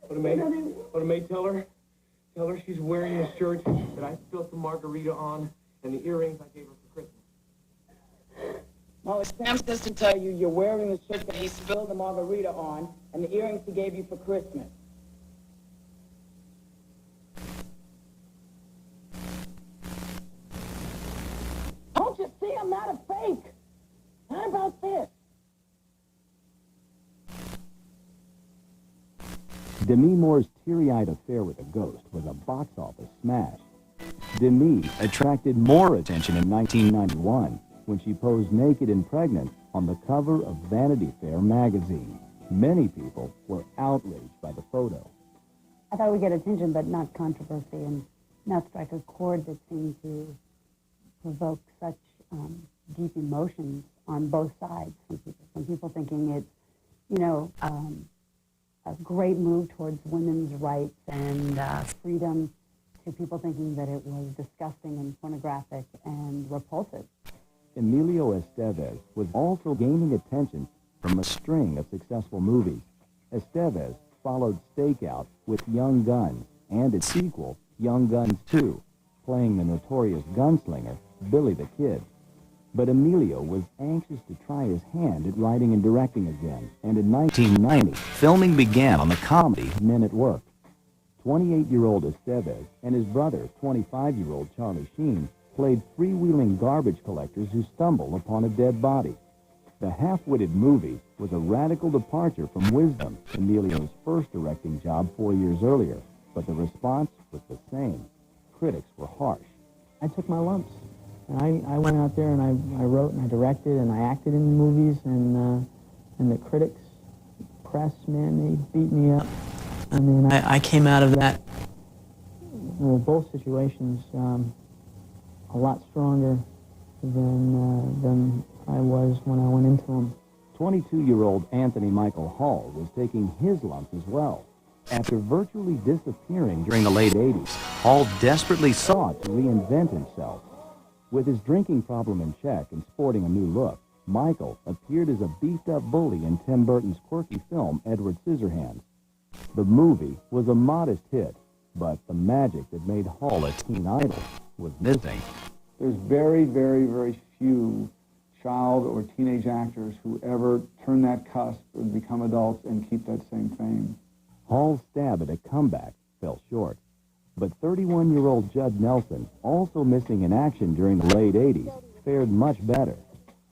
What a maid tell her? Tell her she's wearing the shirt that I spilled some margarita on and the earrings I gave her for Christmas. Molly, Sam says to tell you you're wearing the shirt that he spilled the margarita on and the earrings he gave you for Christmas. Don't you see I'm not a fake? How about this? Demi Moore's teary-eyed affair with a ghost was a box office smash. Demi attracted more attention in 1991 when she posed naked and pregnant on the cover of Vanity Fair magazine. Many people were outraged by the photo. I thought we'd get attention, but not controversy, and not strike a chord that seemed to provoke such deep emotions on both sides from people. Some people thinking it's, you know, a great move towards women's rights and freedom, to people thinking that it was disgusting and pornographic and repulsive. Emilio Estevez was also gaining attention from a string of successful movies. Estevez followed Stakeout with Young Guns and its sequel, Young Guns 2, playing the notorious gunslinger Billy the Kid. But Emilio was anxious to try his hand at writing and directing again, and in 1990, filming began on the comedy Men at Work. 28-year-old Estevez and his brother, 25-year-old Charlie Sheen, played freewheeling garbage collectors who stumble upon a dead body. The half-witted movie was a radical departure from Wisdom, Emilio's first directing job 4 years earlier, but the response was the same. Critics were harsh. I took my lumps. And I went out there and I wrote and I directed and I acted in movies, and the critics, press, man, they beat me up. I mean, I came out of that, well, both situations, a lot stronger than I was when I went into them. 22-year-old Anthony Michael Hall was taking his lumps as well. After virtually disappearing during the late 80s, Hall desperately sought to reinvent himself. With his drinking problem in check and sporting a new look, Michael appeared as a beefed-up bully in Tim Burton's quirky film Edward Scissorhands. The movie was a modest hit, but the magic that made Hall a teen idol was missing. There's very, very, very few child or teenage actors who ever turn that cusp and become adults and keep that same fame. Hall's stab at a comeback fell short. But 31-year-old Judd Nelson, also missing in action during the late 80s, fared much better.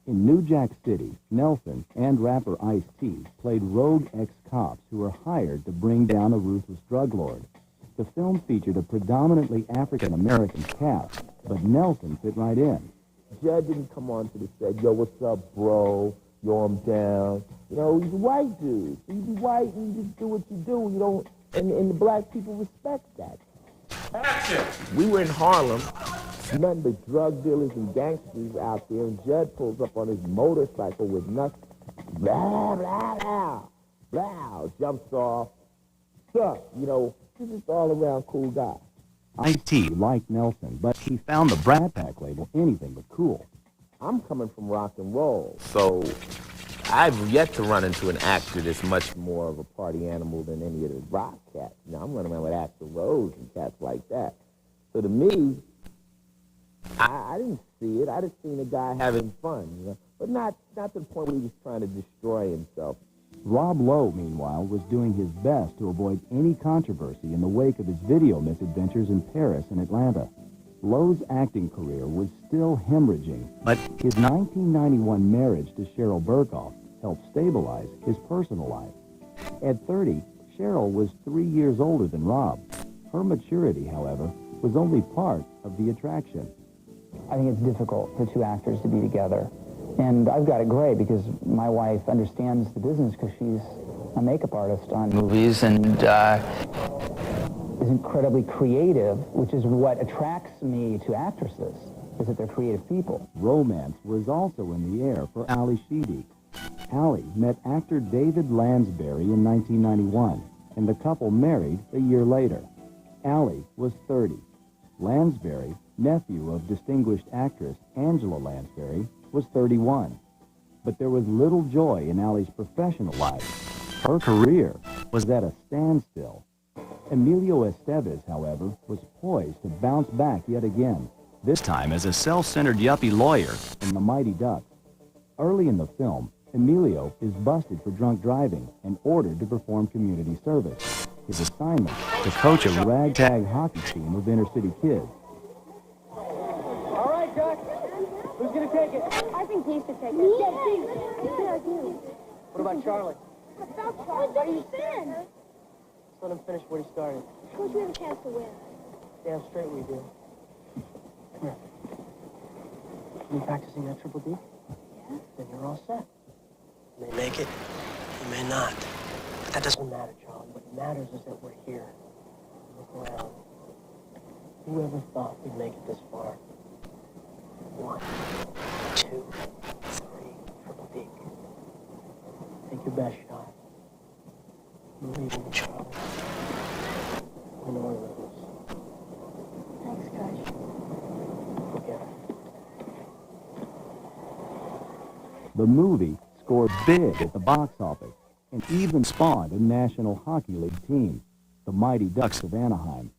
In New Jack City, Nelson and rapper Ice-T played rogue ex-cops who were hired to bring down a ruthless drug lord. The film featured a predominantly African-American cast, but Nelson fit right in. Judd didn't come on to the set, yo, what's up, bro? Yo, I'm down. You know, he's a white dude. So you be white and you just do what you do. You don't, and the black people respect that. Action! We were in Harlem. Nothing but drug dealers and gangsters out there, and Judd pulls up on his motorcycle with nothing. Blah, blah, blah. Blah, jumps off. Stuff, you know, he's just all-around cool guy. Ice-T liked Nelson, but he found the Brat Pack label anything but cool. I'm coming from rock and roll, so I've yet to run into an actor that's much more of a party animal than any of the rock cats. You know, I'm running around with Axl Rose and cats like that. So to me, I didn't see it. I just seen a guy having fun, you know, but not to the point where he was trying to destroy himself. Rob Lowe, meanwhile, was doing his best to avoid any controversy in the wake of his video misadventures in Paris and Atlanta. Lowe's acting career was still hemorrhaging, but his 1991 marriage to Cheryl Burkhoff helped stabilize his personal life. At 30, Cheryl was 3 years older than Rob. Her maturity, however, was only part of the attraction. I think it's difficult for two actors to be together. And I've got it great because my wife understands the business because she's a makeup artist on movies and is incredibly creative, which is what attracts me to actresses, is that they're creative people. Romance was also in the air for Ali Sheedy. Ali met actor David Lansbury in 1991, and the couple married a year later. Ali was 30. Lansbury, nephew of distinguished actress Angela Lansbury, was 31. But there was little joy in Ali's professional life. Her career was at a standstill. Emilio Estevez, however, was poised to bounce back yet again, this time as a self-centered yuppie lawyer in The Mighty Ducks. Early in the film, Emilio is busted for drunk driving and ordered to perform community service. His assignment, to coach a ragtag hockey team of inner-city kids. All right, Duck. Who's going to take it? I think he should take it. Me? Yeah, you. What about Charlie? What are you saying? Let's let him finish what he started. Coach, we have a chance to win. Damn straight we do. Come here. You practicing that triple D? Yeah. Then you're all set. You may make it, you may not. But That doesn't matter, Charlie. What matters is that we're here. Look around. Whoever thought we'd make it this far? 1, 2, 3, triple D. Take your best shot. Believe in me, Charlie. Win or lose. Thanks, Coach. Forget it. The movie scored big at the box office and even spawned a National Hockey League team, the Mighty Ducks of Anaheim.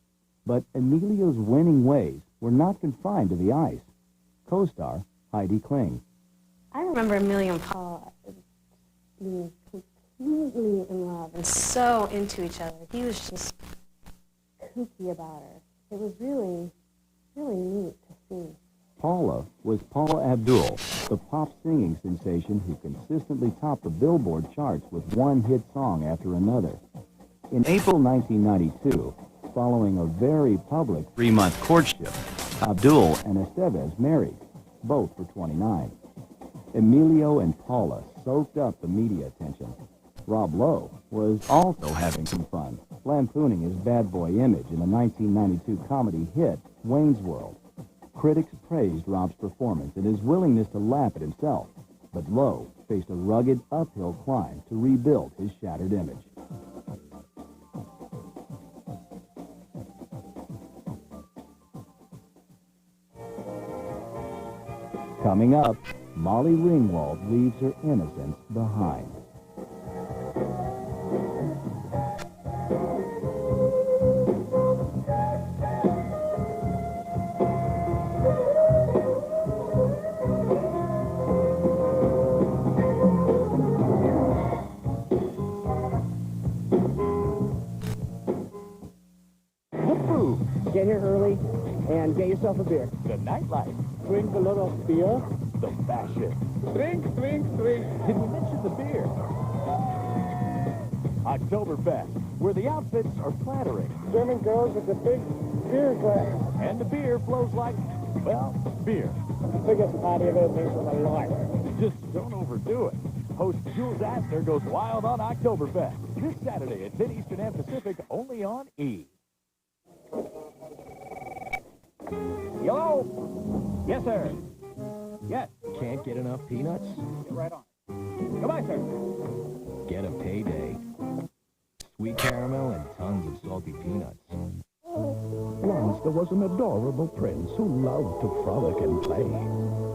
But Emilio's winning ways were not confined to the ice. Co-star Heidi Kling. I remember Emilio and Paul being completely in love and so into each other. He was just kooky about her. It was really, really neat to see. Paula was Paula Abdul, the pop singing sensation who consistently topped the Billboard charts with one hit song after another. In April 1992, following a very public 3-month courtship, Abdul and Estevez married, both for 29. Emilio and Paula soaked up the media attention. Rob Lowe was also having some fun, lampooning his bad boy image in the 1992 comedy hit Wayne's World. Critics praised Rob's performance and his willingness to laugh at himself, but Lowe faced a rugged uphill climb to rebuild his shattered image. Coming up, Molly Ringwald leaves her innocence behind. Get here early and get yourself a beer. The nightlife. Drink a lot of beer the fashion. Drink, drink, drink. Did we mention the beer? Oktoberfest, where the outfits are flattering. German girls with the big beer glass. And the beer flows like, well, beer. Biggest party I've ever been to in my life. Just don't overdo it. Host Jules Asner goes wild on Oktoberfest this Saturday at 10 Eastern and Pacific, only on E! Hello? Yes, sir. Yes. Can't get enough peanuts? Right on. Goodbye, sir. Get a payday. Sweet caramel and tons of salty peanuts. Once there was an adorable prince who loved to frolic and play.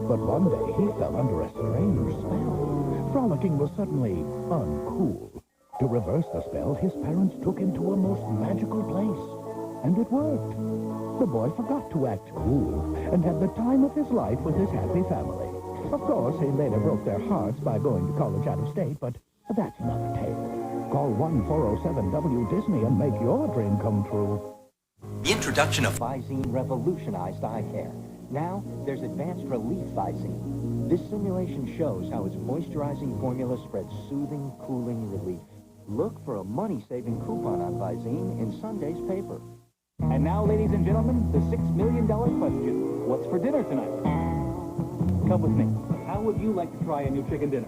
But one day he fell under a strange spell. Frolicking was suddenly uncool. To reverse the spell, his parents took him to a most magical place. And it worked. The boy forgot to act cool and had the time of his life with his happy family. Of course, he later broke their hearts by going to college out of state, but that's another tale. Call 1-407-WDisney and make your dream come true. The introduction of Visine revolutionized eye care. Now, there's advanced relief Visine. This simulation shows how its moisturizing formula spreads soothing, cooling relief. Look for a money-saving coupon on Visine in Sunday's paper. And now, ladies and gentlemen, the $6 million question. What's for dinner tonight? Come with me. How would you like to try a new chicken dinner?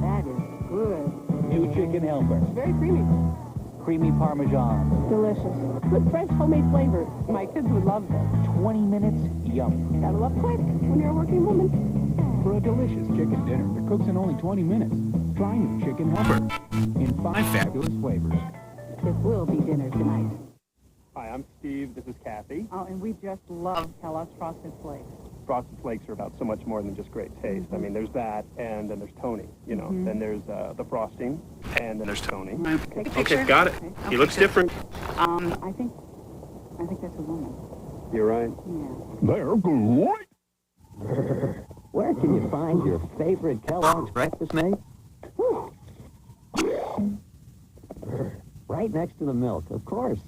That is good. New chicken helper. Very creamy. Creamy Parmesan. Delicious. With French homemade flavors. My kids would love this. 20 minutes, yum. Gotta love quick when you're a working woman. For a delicious chicken dinner that cooks in only 20 minutes, try new chicken helper in 5 fabulous flavors. It will be dinner tonight. Hi, I'm Steve. This is Kathy. Oh, and we just love Kellogg's Frosted Flakes. Frosted Flakes are about so much more than just great taste. I mean, there's that, and then there's Tony, you know. Then there's the frosting, and then there's Tony. Take a picture. Okay, got it. He looks different. I think that's a woman. You're right. Yeah. They're great. Where can you find your favorite Kellogg's breakfast mate? Right next to the milk, of course.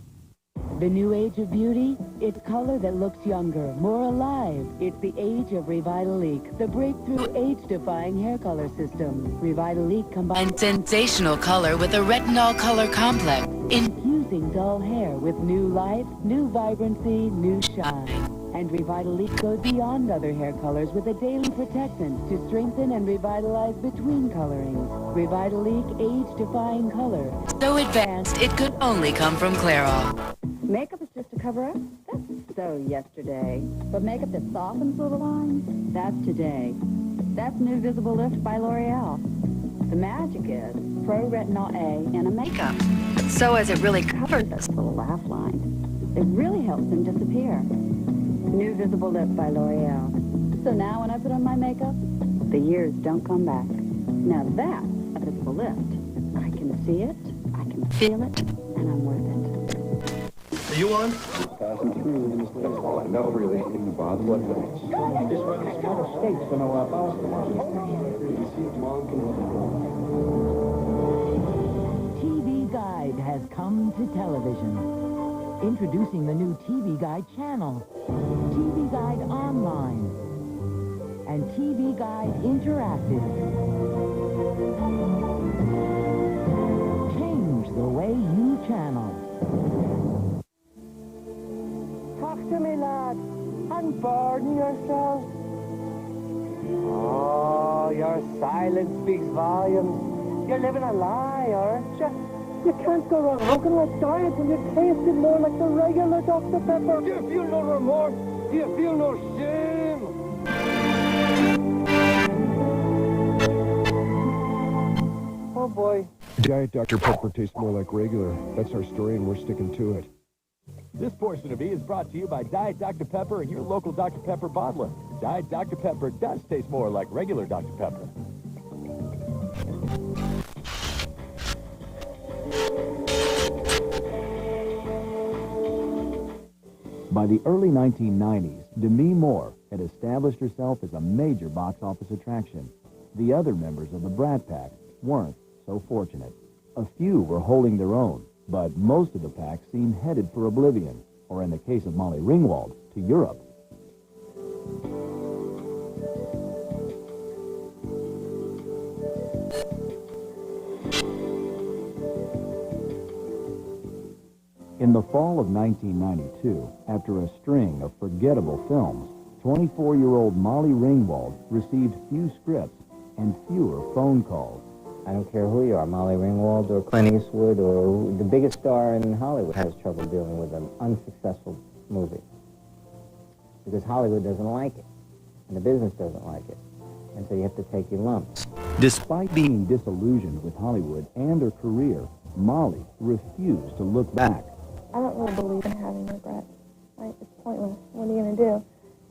The new age of beauty? It's color that looks younger, more alive. It's the age of Revitalique, the breakthrough age-defying hair color system. Revitalique combines sensational color with a retinol color complex, infusing dull hair with new life, new vibrancy, new shine. And Revitalique goes beyond other hair colors with a daily protectant to strengthen and revitalize between colorings. Revitalique age-defying color. So advanced, it could only come from Clairol. Makeup is just a cover-up? That's so yesterday. But makeup that softens little lines? That's today. That's New Visible Lift by L'Oreal. The magic is Pro Retinol A in a makeup. So as it really covers those little laugh lines, it really helps them disappear. New Visible Lift by L'Oreal. So now when I put on my makeup, the years don't come back. Now that's a visible lift. I can see it, I can feel it, and I'm worth it. Are you on? Passing through. No, really. Didn't bother what? Just one of these kind of states to know about. TV Guide has come to television. Introducing the new TV Guide channel, TV Guide Online, and TV Guide Interactive. Change the way you channel. Talk to me, lad. Unburden yourself. Oh, your silence speaks volumes. You're living a lie, aren't you? You can't go wrong looking like diet when you taste it more like the regular Dr. Pepper. Do you feel no remorse? Do you feel no shame? Oh, boy. Diet Dr. Pepper tastes more like regular. That's our story, and we're sticking to it. This portion of E! is brought to you by Diet Dr. Pepper and your local Dr. Pepper bottler. Diet Dr. Pepper does taste more like regular Dr. Pepper. By the early 1990s, Demi Moore had established herself as a major box office attraction. The other members of the Brat Pack weren't so fortunate. A few were holding their own, but most of the pack seemed headed for oblivion, or in the case of Molly Ringwald, to Europe. In the fall of 1992, after a string of forgettable films, 24-year-old Molly Ringwald received few scripts and fewer phone calls. I don't care who you are, Molly Ringwald or Clint Eastwood or the biggest star in Hollywood has trouble dealing with an unsuccessful movie. Because Hollywood doesn't like it, and the business doesn't like it. And so you have to take your lumps. Despite being disillusioned with Hollywood and her career, Molly refused to look back. I don't really believe in having regrets. It's pointless. What are you going to do?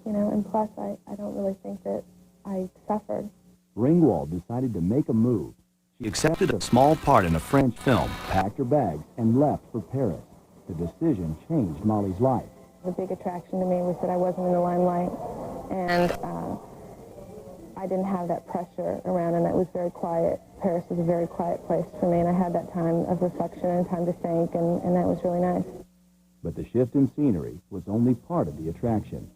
You know, and plus, I don't really think that I suffered. Ringwald decided to make a move. She accepted a small part in a French film, packed her bags, and left for Paris. The decision changed Molly's life. The big attraction to me was that I wasn't in the limelight, and I didn't have that pressure around, and it was very quiet. Paris was a very quiet place for me, and I had that time of reflection and time to think, and that was really nice. But the shift in scenery was only part of the attraction.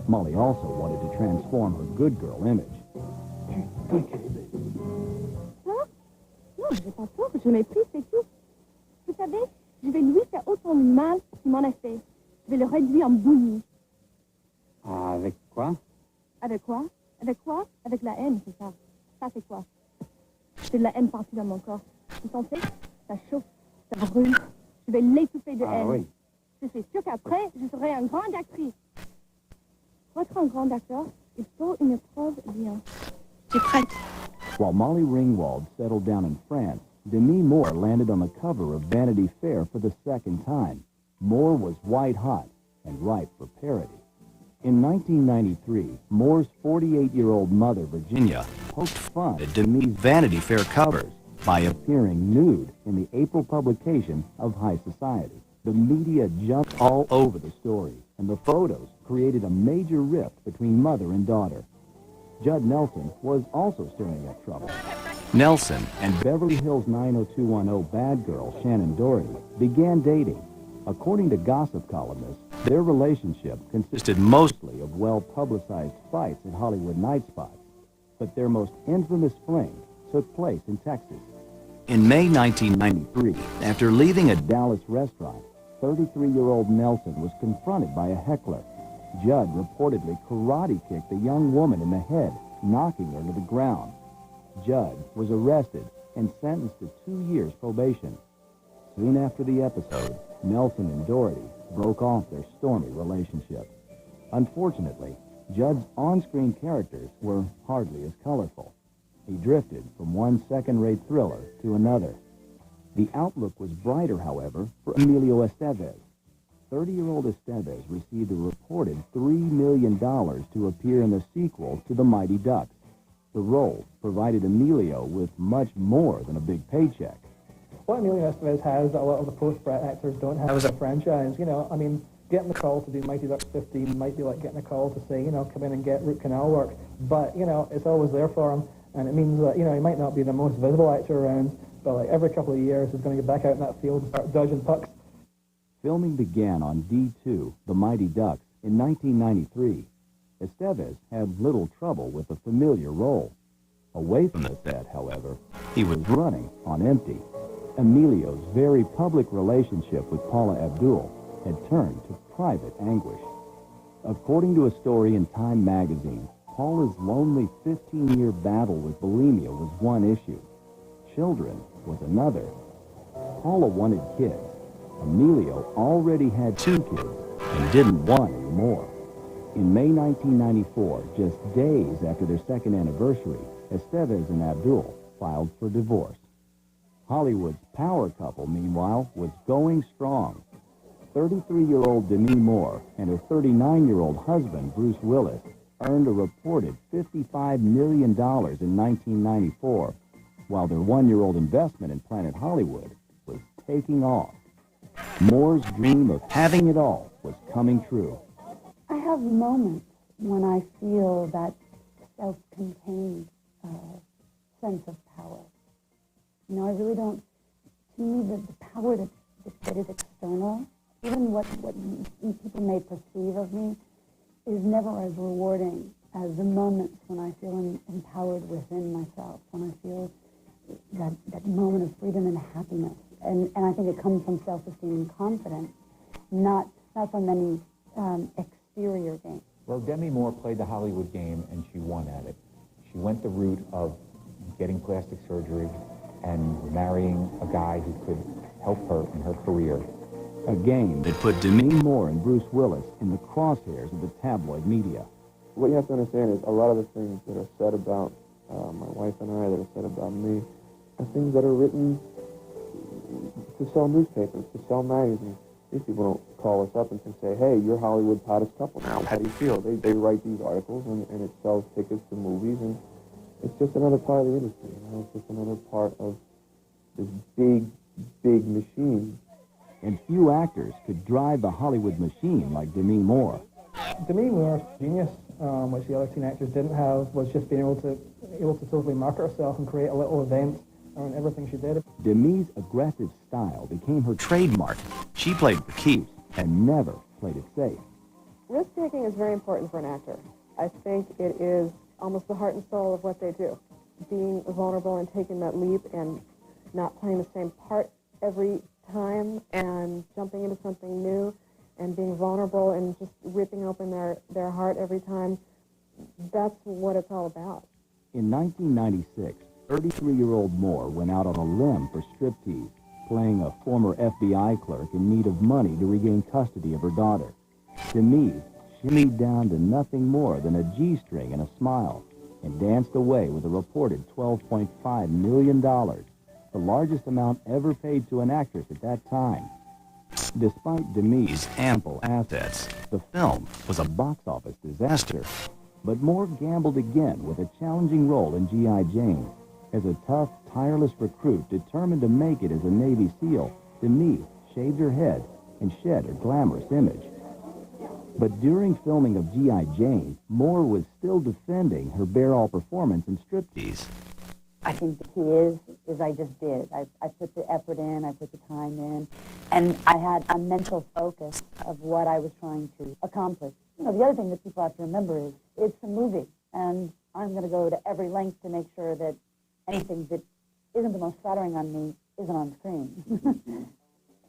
Molly also wanted to transform her good girl image. Ça? Non, j'ai pas peur, je méprise, c'est tout. Vous savez, je vais lui faire autant de mal qu'il m'en a fait. Je vais le réduire en bouillie. Avec quoi? Avec quoi? Avec quoi? Avec la haine, c'est ça. Ça, c'est quoi? C'est de la haine partout dans mon corps. Vous sentez? Ça chauffe, ça brûle. Je vais l'étouffer de haine. Oui. Je suis sûre qu'après, je serai une grande actrice. Pour être un grand acteur, il faut une preuve bien. Je suis prête. While Molly Ringwald settled down in France, Demi Moore landed on the cover of Vanity Fair for the second time. Moore was white-hot and ripe for parody. In 1993, Moore's 48-year-old mother, Virginia, poked fun at Demi's Vanity Fair covers by appearing nude in the April publication of High Society. The media jumped all over the story, and the photos created a major rift between mother and daughter. Judd Nelson was also stirring up trouble. Nelson and Beverly Hills 90210 bad girl Shannon Doherty began dating. According to gossip columnists, their relationship consisted mostly of well-publicized fights at Hollywood night spots, but their most infamous fling took place in Texas. In May 1993, after leaving a Dallas restaurant, 33-year-old Nelson was confronted by a heckler. Judd reportedly karate-kicked a young woman in the head, knocking her to the ground. Judd was arrested and sentenced to 2 years probation. Soon after the episode, Nelson and Doherty broke off their stormy relationship. Unfortunately, Judd's on-screen characters were hardly as colorful. He drifted from one second-rate thriller to another. The outlook was brighter, however, for Emilio Estevez. 30-year-old Estevez received a reported $3 million to appear in the sequel to The Mighty Ducks. The role provided Emilio with much more than a big paycheck. What Emilio Estevez has that a lot of the post-Brat actors don't have as a franchise. You know, I mean, getting the call to do Mighty Ducks 15 might be like getting a call to say, you know, come in and get root canal work. But, you know, it's always there for him. And it means that, you know, he might not be the most visible actor around, but like every couple of years he's going to get back out in that field and start dodging pucks. Filming began on D2, The Mighty Ducks, in 1993. Estevez had little trouble with the familiar role. Away from the set, however, he was running on empty. Emilio's very public relationship with Paula Abdul had turned to private anguish. According to a story in Time magazine, Paula's lonely 15-year battle with bulimia was one issue. Children was another. Paula wanted kids. Emilio already had 2 kids and didn't want any more. In May 1994, just days after their second anniversary, Estevez and Abdul filed for divorce. Hollywood's power couple, meanwhile, was going strong. 33-year-old Demi Moore and her 39-year-old husband, Bruce Willis, earned a reported $55 million in 1994, while their 1-year-old investment in Planet Hollywood was taking off. Moore's dream of having it all was coming true. I have moments when I feel that self-contained sense of power. You know, I really don't, to me, the power that is external, even what people may perceive of me, is never as rewarding as the moments when I feel empowered within myself, when I feel that moment of freedom and happiness. And I think it comes from self-esteem and confidence, not from any exterior gain. Well, Demi Moore played the Hollywood game, and she won at it. She went the route of getting plastic surgery and marrying a guy who could help her in her career. A game that put Demi Moore and Bruce Willis in the crosshairs of the tabloid media. What you have to understand is a lot of the things that are said about my wife and I, that are said about me, are things that are written to sell newspapers, to sell magazines. These people don't call us up and say, hey, you're Hollywood's hottest couple now. How do you feel? They write these articles, and it sells tickets to movies, and it's just another part of the industry. You know? It's just another part of this big, big machine. And few actors could drive the Hollywood machine like Demi Moore. Demi Moore's genius, which the other teen actors didn't have, was just being able to totally market herself and create a little event around everything she did. Demi's aggressive style became her trademark. She played for keeps and never played it safe. Risk-taking is very important for an actor. I think it is almost the heart and soul of what they do. Being vulnerable and taking that leap and not playing the same part every time and jumping into something new and being vulnerable and just ripping open their heart every time, that's what it's all about. In 1996, 33-year-old Moore went out on a limb for striptease, playing a former FBI clerk in need of money to regain custody of her daughter. Demi shimmied down to nothing more than a G-string and a smile, and danced away with a reported $12.5 million, the largest amount ever paid to an actress at that time. Despite Demi's ample assets, the film was a box office disaster. But Moore gambled again with a challenging role in G.I. Jane. As a tough, tireless recruit determined to make it as a Navy SEAL, Demi shaved her head and shed her glamorous image. But during filming of G.I. Jane, Moore was still defending her bare-all performance in striptease. I think the key is I just did. I put the effort in, I put the time in, and I had a mental focus of what I was trying to accomplish. You know, the other thing that people have to remember is it's a movie, and I'm going to go to every length to make sure that anything that isn't the most flattering on me isn't on screen.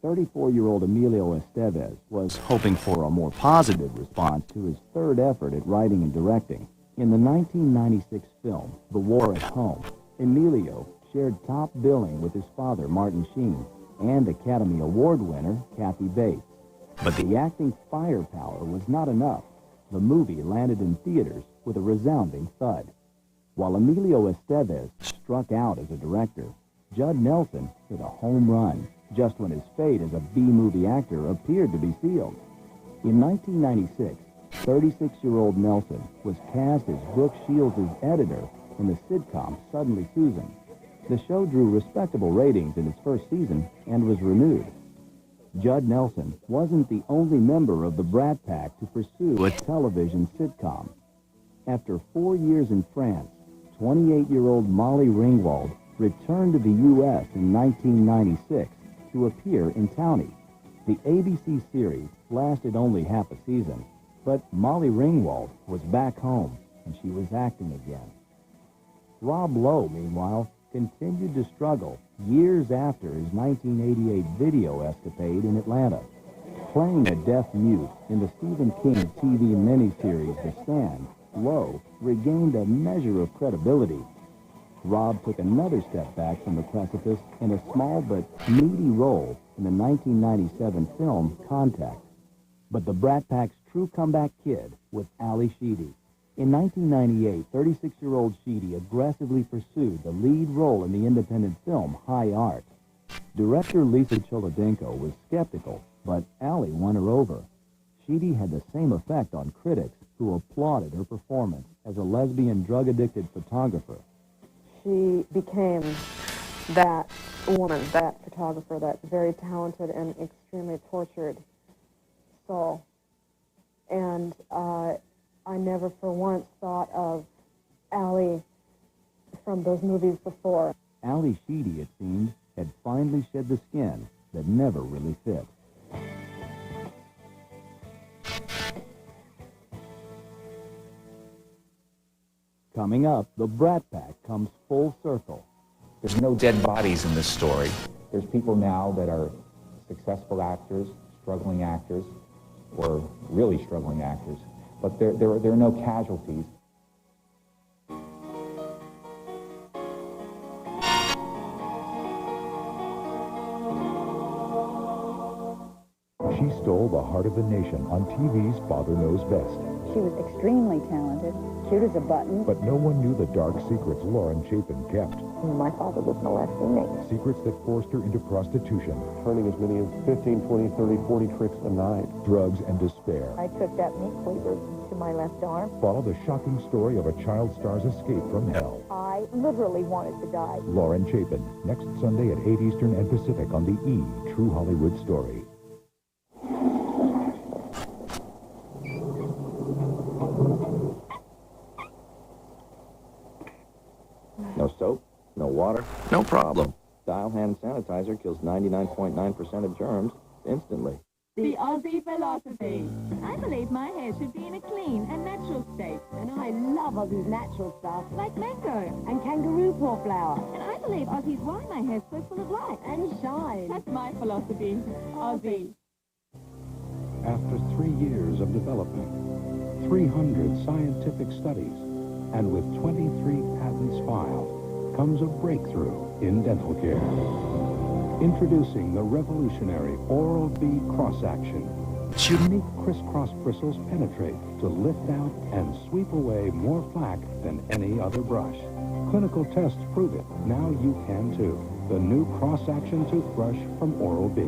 34-year-old Emilio Estevez was hoping for a more positive response to his third effort at writing and directing. In the 1996 film, The War at Home, Emilio shared top billing with his father, Martin Sheen, and Academy Award winner, Kathy Bates. But the acting firepower was not enough. The movie landed in theaters with a resounding thud. While Emilio Estevez struck out as a director, Judd Nelson hit a home run just when his fate as a B-movie actor appeared to be sealed. In 1996, 36-year-old Nelson was cast as Brooke Shields' editor in the sitcom Suddenly Susan. The show drew respectable ratings in its first season and was renewed. Judd Nelson wasn't the only member of the Brat Pack to pursue a television sitcom. After 4 years in France, 28-year-old Molly Ringwald returned to the U.S. in 1996 to appear in Townie. The ABC series lasted only half a season, but Molly Ringwald was back home, and she was acting again. Rob Lowe, meanwhile, continued to struggle years after his 1988 video escapade in Atlanta. Playing a deaf mute in the Stephen King TV miniseries The Stand, Lowe regained a measure of credibility. Rob took another step back from the precipice in a small but meaty role in the 1997 film Contact. But the Brat Pack's true comeback kid was Ali Sheedy. In 1998, 36-year-old Sheedy aggressively pursued the lead role in the independent film High Art. Director Lisa Cholodenko was skeptical, but Ali won her over. Sheedy had the same effect on critics who applauded her performance as a lesbian drug-addicted photographer. She became that woman, that photographer, that very talented and extremely tortured soul. And I never for once thought of Ali from those movies before. Ali Sheedy, it seemed, had finally shed the skin that never really fit. Coming up, the Brat Pack comes full circle. There's no dead bodies in this story. There's people now that are successful actors, struggling actors, or really struggling actors, but there are no casualties. She stole the heart of the nation on TV's Father Knows Best. She was extremely talented, cute as a button. But no one knew the dark secrets Lauren Chapin kept. My father was molesting me. Secrets that forced her into prostitution. Turning as many as 15, 20, 30, 40 tricks a night. Drugs and despair. I took that meat cleaver to my left arm. Follow the shocking story of a child star's escape from hell. I literally wanted to die. Lauren Chapin, next Sunday at 8 Eastern and Pacific on the E! True Hollywood Story. No soap, no water, no problem. Dial hand sanitizer kills 99.9% of germs instantly. The Aussie philosophy. I believe my hair should be in a clean and natural state. And I love Aussie's natural stuff, like mango and kangaroo paw flower. And I believe Aussie's why my hair's so full of light and shine. That's my philosophy. Aussie. After 3 years of development, 300 scientific studies, and with 23 patents filed, comes a breakthrough in dental care. Introducing the revolutionary Oral-B cross-action. Its unique crisscross bristles penetrate to lift out and sweep away more plaque than any other brush. Clinical tests prove it. Now you can too. The new cross-action toothbrush from Oral-B.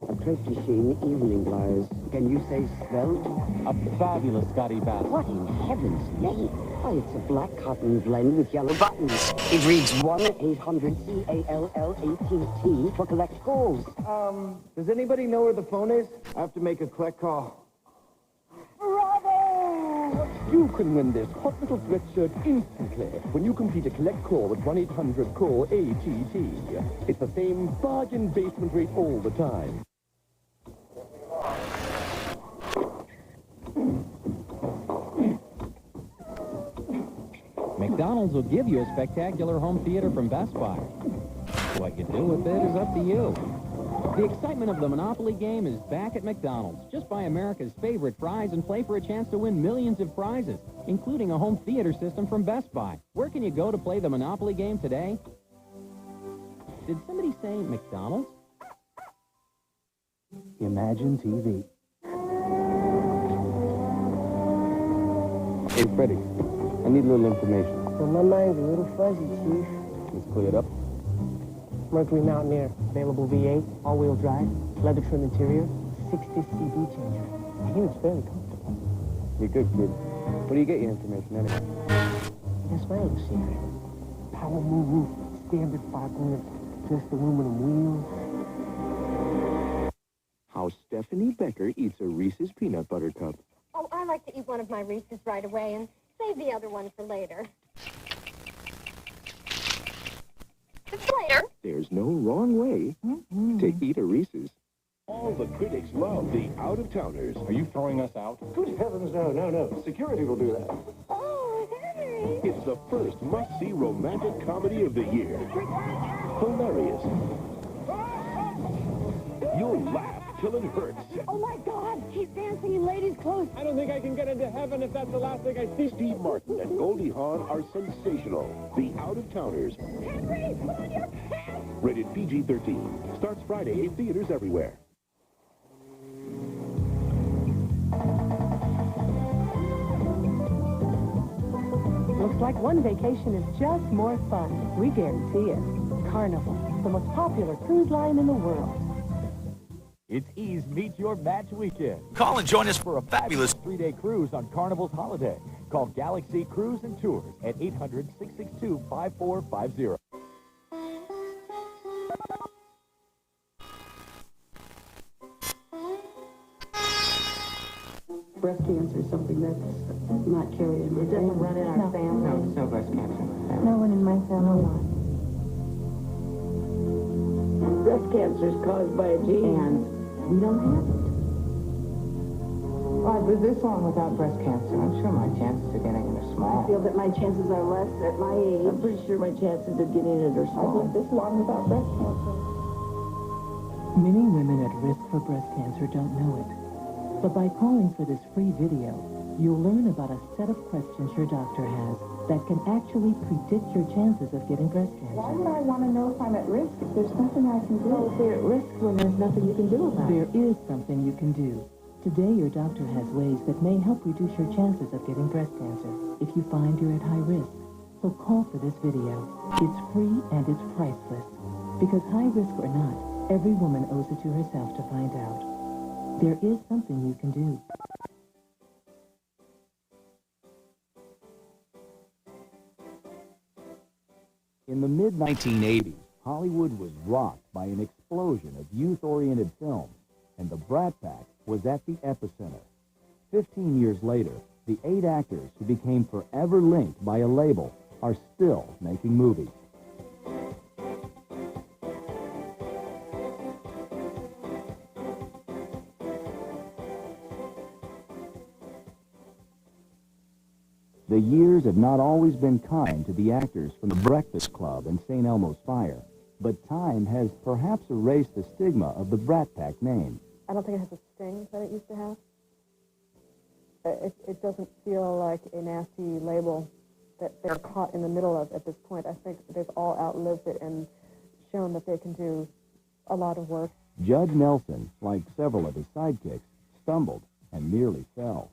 A protégé evening blouse. Can you say svelte? A fabulous Scotty Bass. What in heaven's name? Why, it's a black cotton blend with yellow buttons. It reads 1-800-CALLATT for collect calls. Does anybody know where the phone is? I have to make a collect call. Bravo! You can win this hot little sweatshirt instantly when you complete a collect call with 1-800-CALL-ATT. It's the same bargain basement rate all the time. McDonald's will give you a spectacular home theater from Best Buy. What you do with it is up to you. The excitement of the Monopoly game is back at McDonald's. Just buy America's favorite fries and play for a chance to win millions of prizes, including a home theater system from Best Buy. Where can you go to play the Monopoly game today? Did somebody say McDonald's? Imagine TV. Hey, Freddie, I need a little information. Well, my mind's a little fuzzy, Chief. Let's clear it up. Mercury Mountaineer, available V8, all-wheel drive, leather trim interior, 6-disc CD changer. I hear it's fairly comfortable. You're good, kid. Where do you get your information anyway? That's my little secret. Power move roof, standard 5-length, just aluminum wheels. How Stephanie Becker eats a Reese's Peanut Butter Cup. Oh, I like to eat one of my Reese's right away and save the other one for later. Later. There's no wrong way to eat a Reese's. All the critics love the out-of-towners. Are you throwing us out? Good heavens, no. Security will do that. Oh, Henry! It's the first must-see romantic comedy of the year. Hilarious. You'll laugh till it hurts. Oh, my God! He's dancing in ladies' clothes. I don't think I can get into heaven if that's the last thing I see. Steve Martin and Goldie Hawn are sensational. The Out-of-Towners. Henry, put on your pants! Rated PG-13. Starts Friday in theaters everywhere. Looks like one vacation is just more fun. We guarantee it. Carnival, the most popular cruise line in the world. It's E's Meet Your Match Weekend. Call and join us for a fabulous 3-day cruise on Carnival's holiday. Call Galaxy Cruise and Tours at 800-662-5450. Breast cancer is something that's not carried in my family. It doesn't run in our family? No, there's no breast cancer in my family. No one in my family. Breast cancer is caused by a gene. And we don't have it. Well, I've lived this long without breast cancer. I'm sure my chances of getting it are small. I feel that my chances are less at my age. I'm pretty sure my chances of getting it are small. I've lived this long without breast cancer. Many women at risk for breast cancer don't know it. But by calling for this free video, you'll learn about a set of questions your doctor has that can actually predict your chances of getting breast cancer. Why would I want to know if I'm at risk if there's nothing I can do? Well, if you're at risk when there's nothing you can do about it. There is something you can do. Today, your doctor has ways that may help reduce your chances of getting breast cancer if you find you're at high risk. So call for this video. It's free and it's priceless. Because high risk or not, every woman owes it to herself to find out. There is something you can do. In the mid-1980s, Hollywood was rocked by an explosion of youth-oriented films, and the Brat Pack was at the epicenter. 15 years later, the 8 actors who became forever linked by a label are still making movies. The years have not always been kind to the actors from The Breakfast Club and St. Elmo's Fire, but time has perhaps erased the stigma of the Brat Pack name. I don't think it has a sting that it used to have. It doesn't feel like a nasty label that they're caught in the middle of at this point. I think they've all outlived it and shown that they can do a lot of work. Judd Nelson, like several of his sidekicks, stumbled and nearly fell.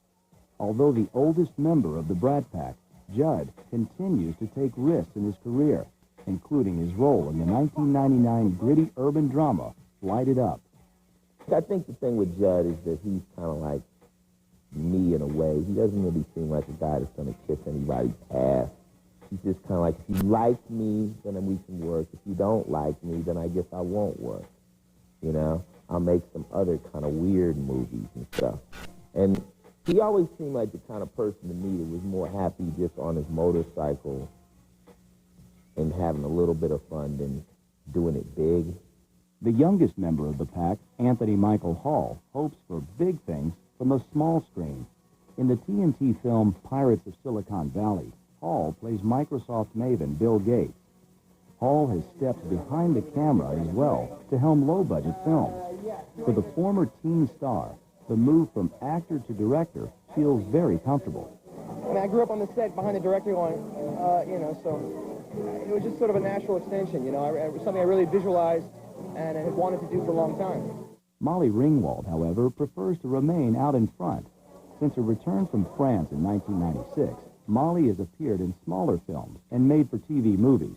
Although the oldest member of the Brat Pack, Judd continues to take risks in his career, including his role in the 1999 gritty urban drama, Light It Up. I think the thing with Judd is that he's kind of like me in a way. He doesn't really seem like a guy that's going to kiss anybody's ass. He's just kind of like, if you like me, then we can work. If you don't like me, then I guess I won't work. You know? I'll make some other kind of weird movies and stuff. And he always seemed like the kind of person to me that was more happy just on his motorcycle and having a little bit of fun than doing it big. The youngest member of the pack, Anthony Michael Hall, hopes for big things from the small screen. In the TNT film Pirates of Silicon Valley, Hall plays Microsoft maven Bill Gates. Hall has stepped behind the camera as well to helm low-budget films. For the former teen star, the move from actor to director feels very comfortable. I mean, I grew up on the set behind the director line, so it was just sort of a natural extension, it was something I really visualized and I had wanted to do for a long time. Molly Ringwald, however, prefers to remain out in front. Since her return from France in 1996, Molly has appeared in smaller films and made-for-TV movies.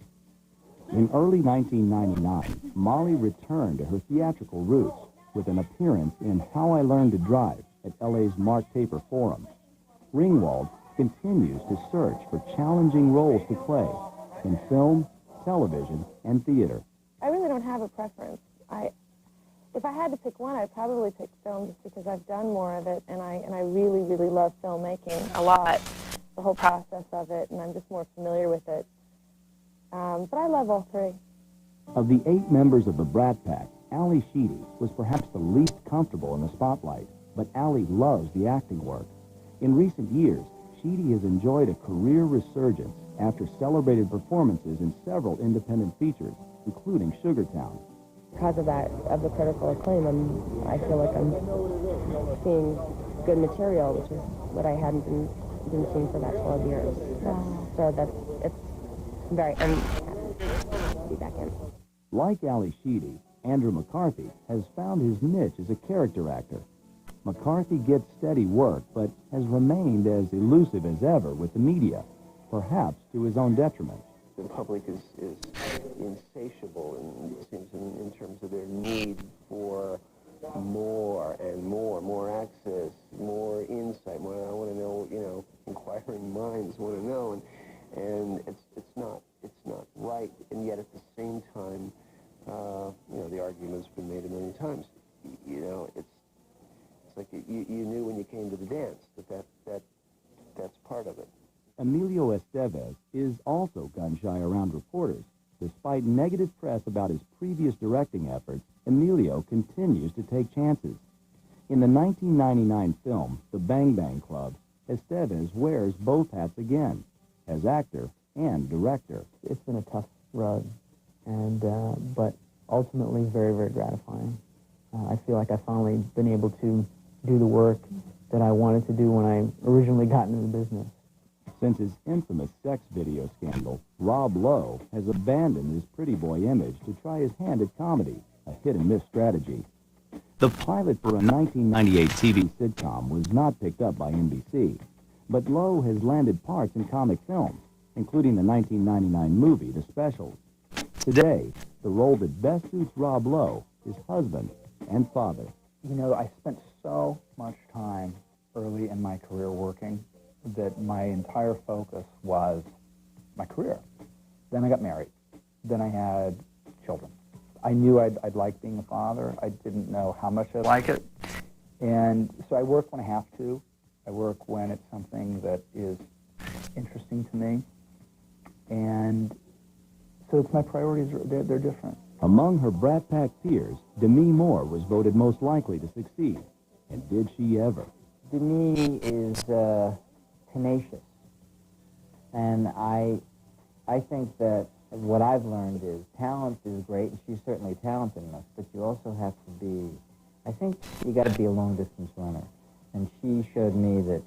In early 1999, Molly returned to her theatrical roots with an appearance in How I Learned to Drive at LA's Mark Taper Forum. Ringwald continues to search for challenging roles to play in film, television, and theater. I really don't have a preference. If I had to pick one, I'd probably pick film just because I've done more of it, and I really, really love filmmaking a lot, the whole process of it, and I'm just more familiar with it. But I love all three. Of the 8 members of the Brat Pack, Ally Sheedy was perhaps the least comfortable in the spotlight, but Ally loves the acting work. In recent years, Sheedy has enjoyed a career resurgence after celebrated performances in several independent features, including Sugartown. Because of that, of the critical acclaim, I feel like I'm seeing good material, which is what I hadn't been seeing for about 12 years. It's very, I'm happy to be back in. Like Ally Sheedy, Andrew McCarthy has found his niche as a character actor. McCarthy gets steady work, but has remained as elusive as ever with the media, perhaps to his own detriment. The public is insatiable, and it seems in terms of their need for more and more access, more insight, more. I want to know, inquiring minds want to know, and it's not right, and yet at the same time, the argument's been made a million times. It's like you knew when you came to the dance that's part of it. Emilio Estevez is also gun-shy around reporters. Despite negative press about his previous directing efforts, Emilio continues to take chances. In the 1999 film, The Bang Bang Club, Estevez wears both hats again, as actor and director. It's been a tough road, and but ultimately very, very gratifying. I feel like I've finally been able to do the work that I wanted to do when I originally got into the business. Since his infamous sex video scandal, Rob Lowe has abandoned his pretty boy image to try his hand at comedy, a hit-and-miss strategy. The pilot for a 1998 TV sitcom was not picked up by NBC, but Lowe has landed parts in comic films, including the 1999 movie The Specials. Today, the role that best suits Rob Lowe is husband and father. You know, I spent so much time early in my career working that my entire focus was my career. Then I got married. Then I had children. I knew I'd like being a father. I didn't know how much I'd like it. And so I work when I have to. I work when it's something that is interesting to me. And so it's my priorities, they're different. Among her Brat Pack peers, Demi Moore was voted most likely to succeed. And did she ever? Demi is tenacious. And I think that what I've learned is talent is great, and she's certainly talented enough, but you also have to be, I think you got to be a long-distance runner. And she showed me that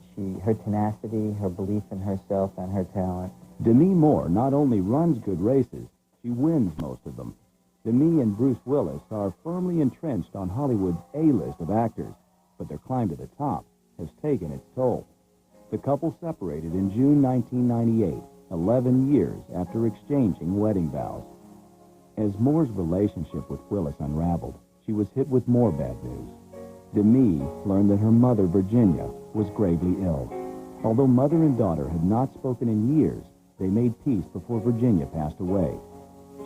her tenacity, her belief in herself and her talent. Demi Moore not only runs good races, she wins most of them. Demi and Bruce Willis are firmly entrenched on Hollywood's A-list of actors, but their climb to the top has taken its toll. The couple separated in June 1998, 11 years after exchanging wedding vows. As Moore's relationship with Willis unraveled, she was hit with more bad news. Demi learned that her mother, Virginia, was gravely ill. Although mother and daughter had not spoken in years, they made peace before Virginia passed away.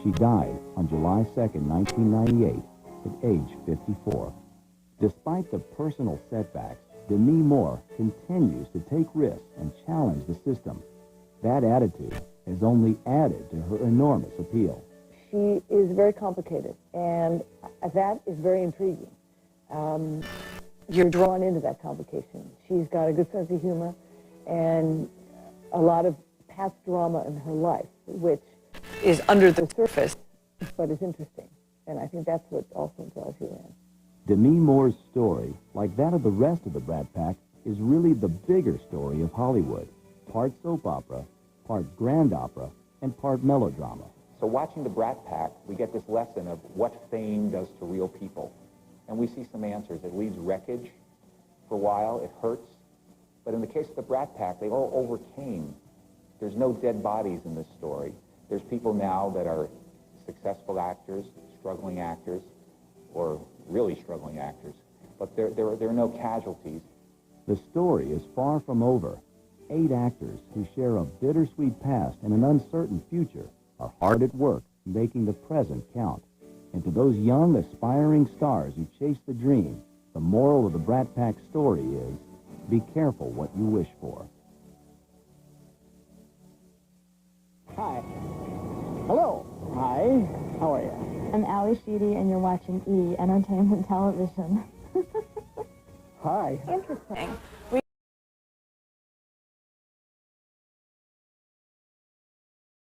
She died on July 2nd, 1998, at age 54. Despite the personal setbacks, Demi Moore continues to take risks and challenge the system. That attitude has only added to her enormous appeal. She is very complicated, and that is very intriguing. You're drawn into that complication. She's got a good sense of humor and a lot of past drama in her life, which is under the surface, but is interesting. And I think that's what also draws you in. Demi Moore's story, like that of the rest of the Brat Pack, is really the bigger story of Hollywood. Part soap opera, part grand opera, and part melodrama. So watching the Brat Pack, we get this lesson of what fame does to real people. And we see some answers. It leaves wreckage for a while. It hurts. But in the case of the Brat Pack, they all overcame. There's no dead bodies in this story. There's people now that are successful actors, struggling actors, or really struggling actors. But there are no casualties. The story is far from over. 8 actors who share a bittersweet past and an uncertain future are hard at work making the present count. And to those young, aspiring stars who chase the dream, the moral of the Brat Pack story is, be careful what you wish for. Hi. Hello. Hi. How are you? I'm Ali Sheedy, and you're watching E! Entertainment Television. Hi. Interesting. We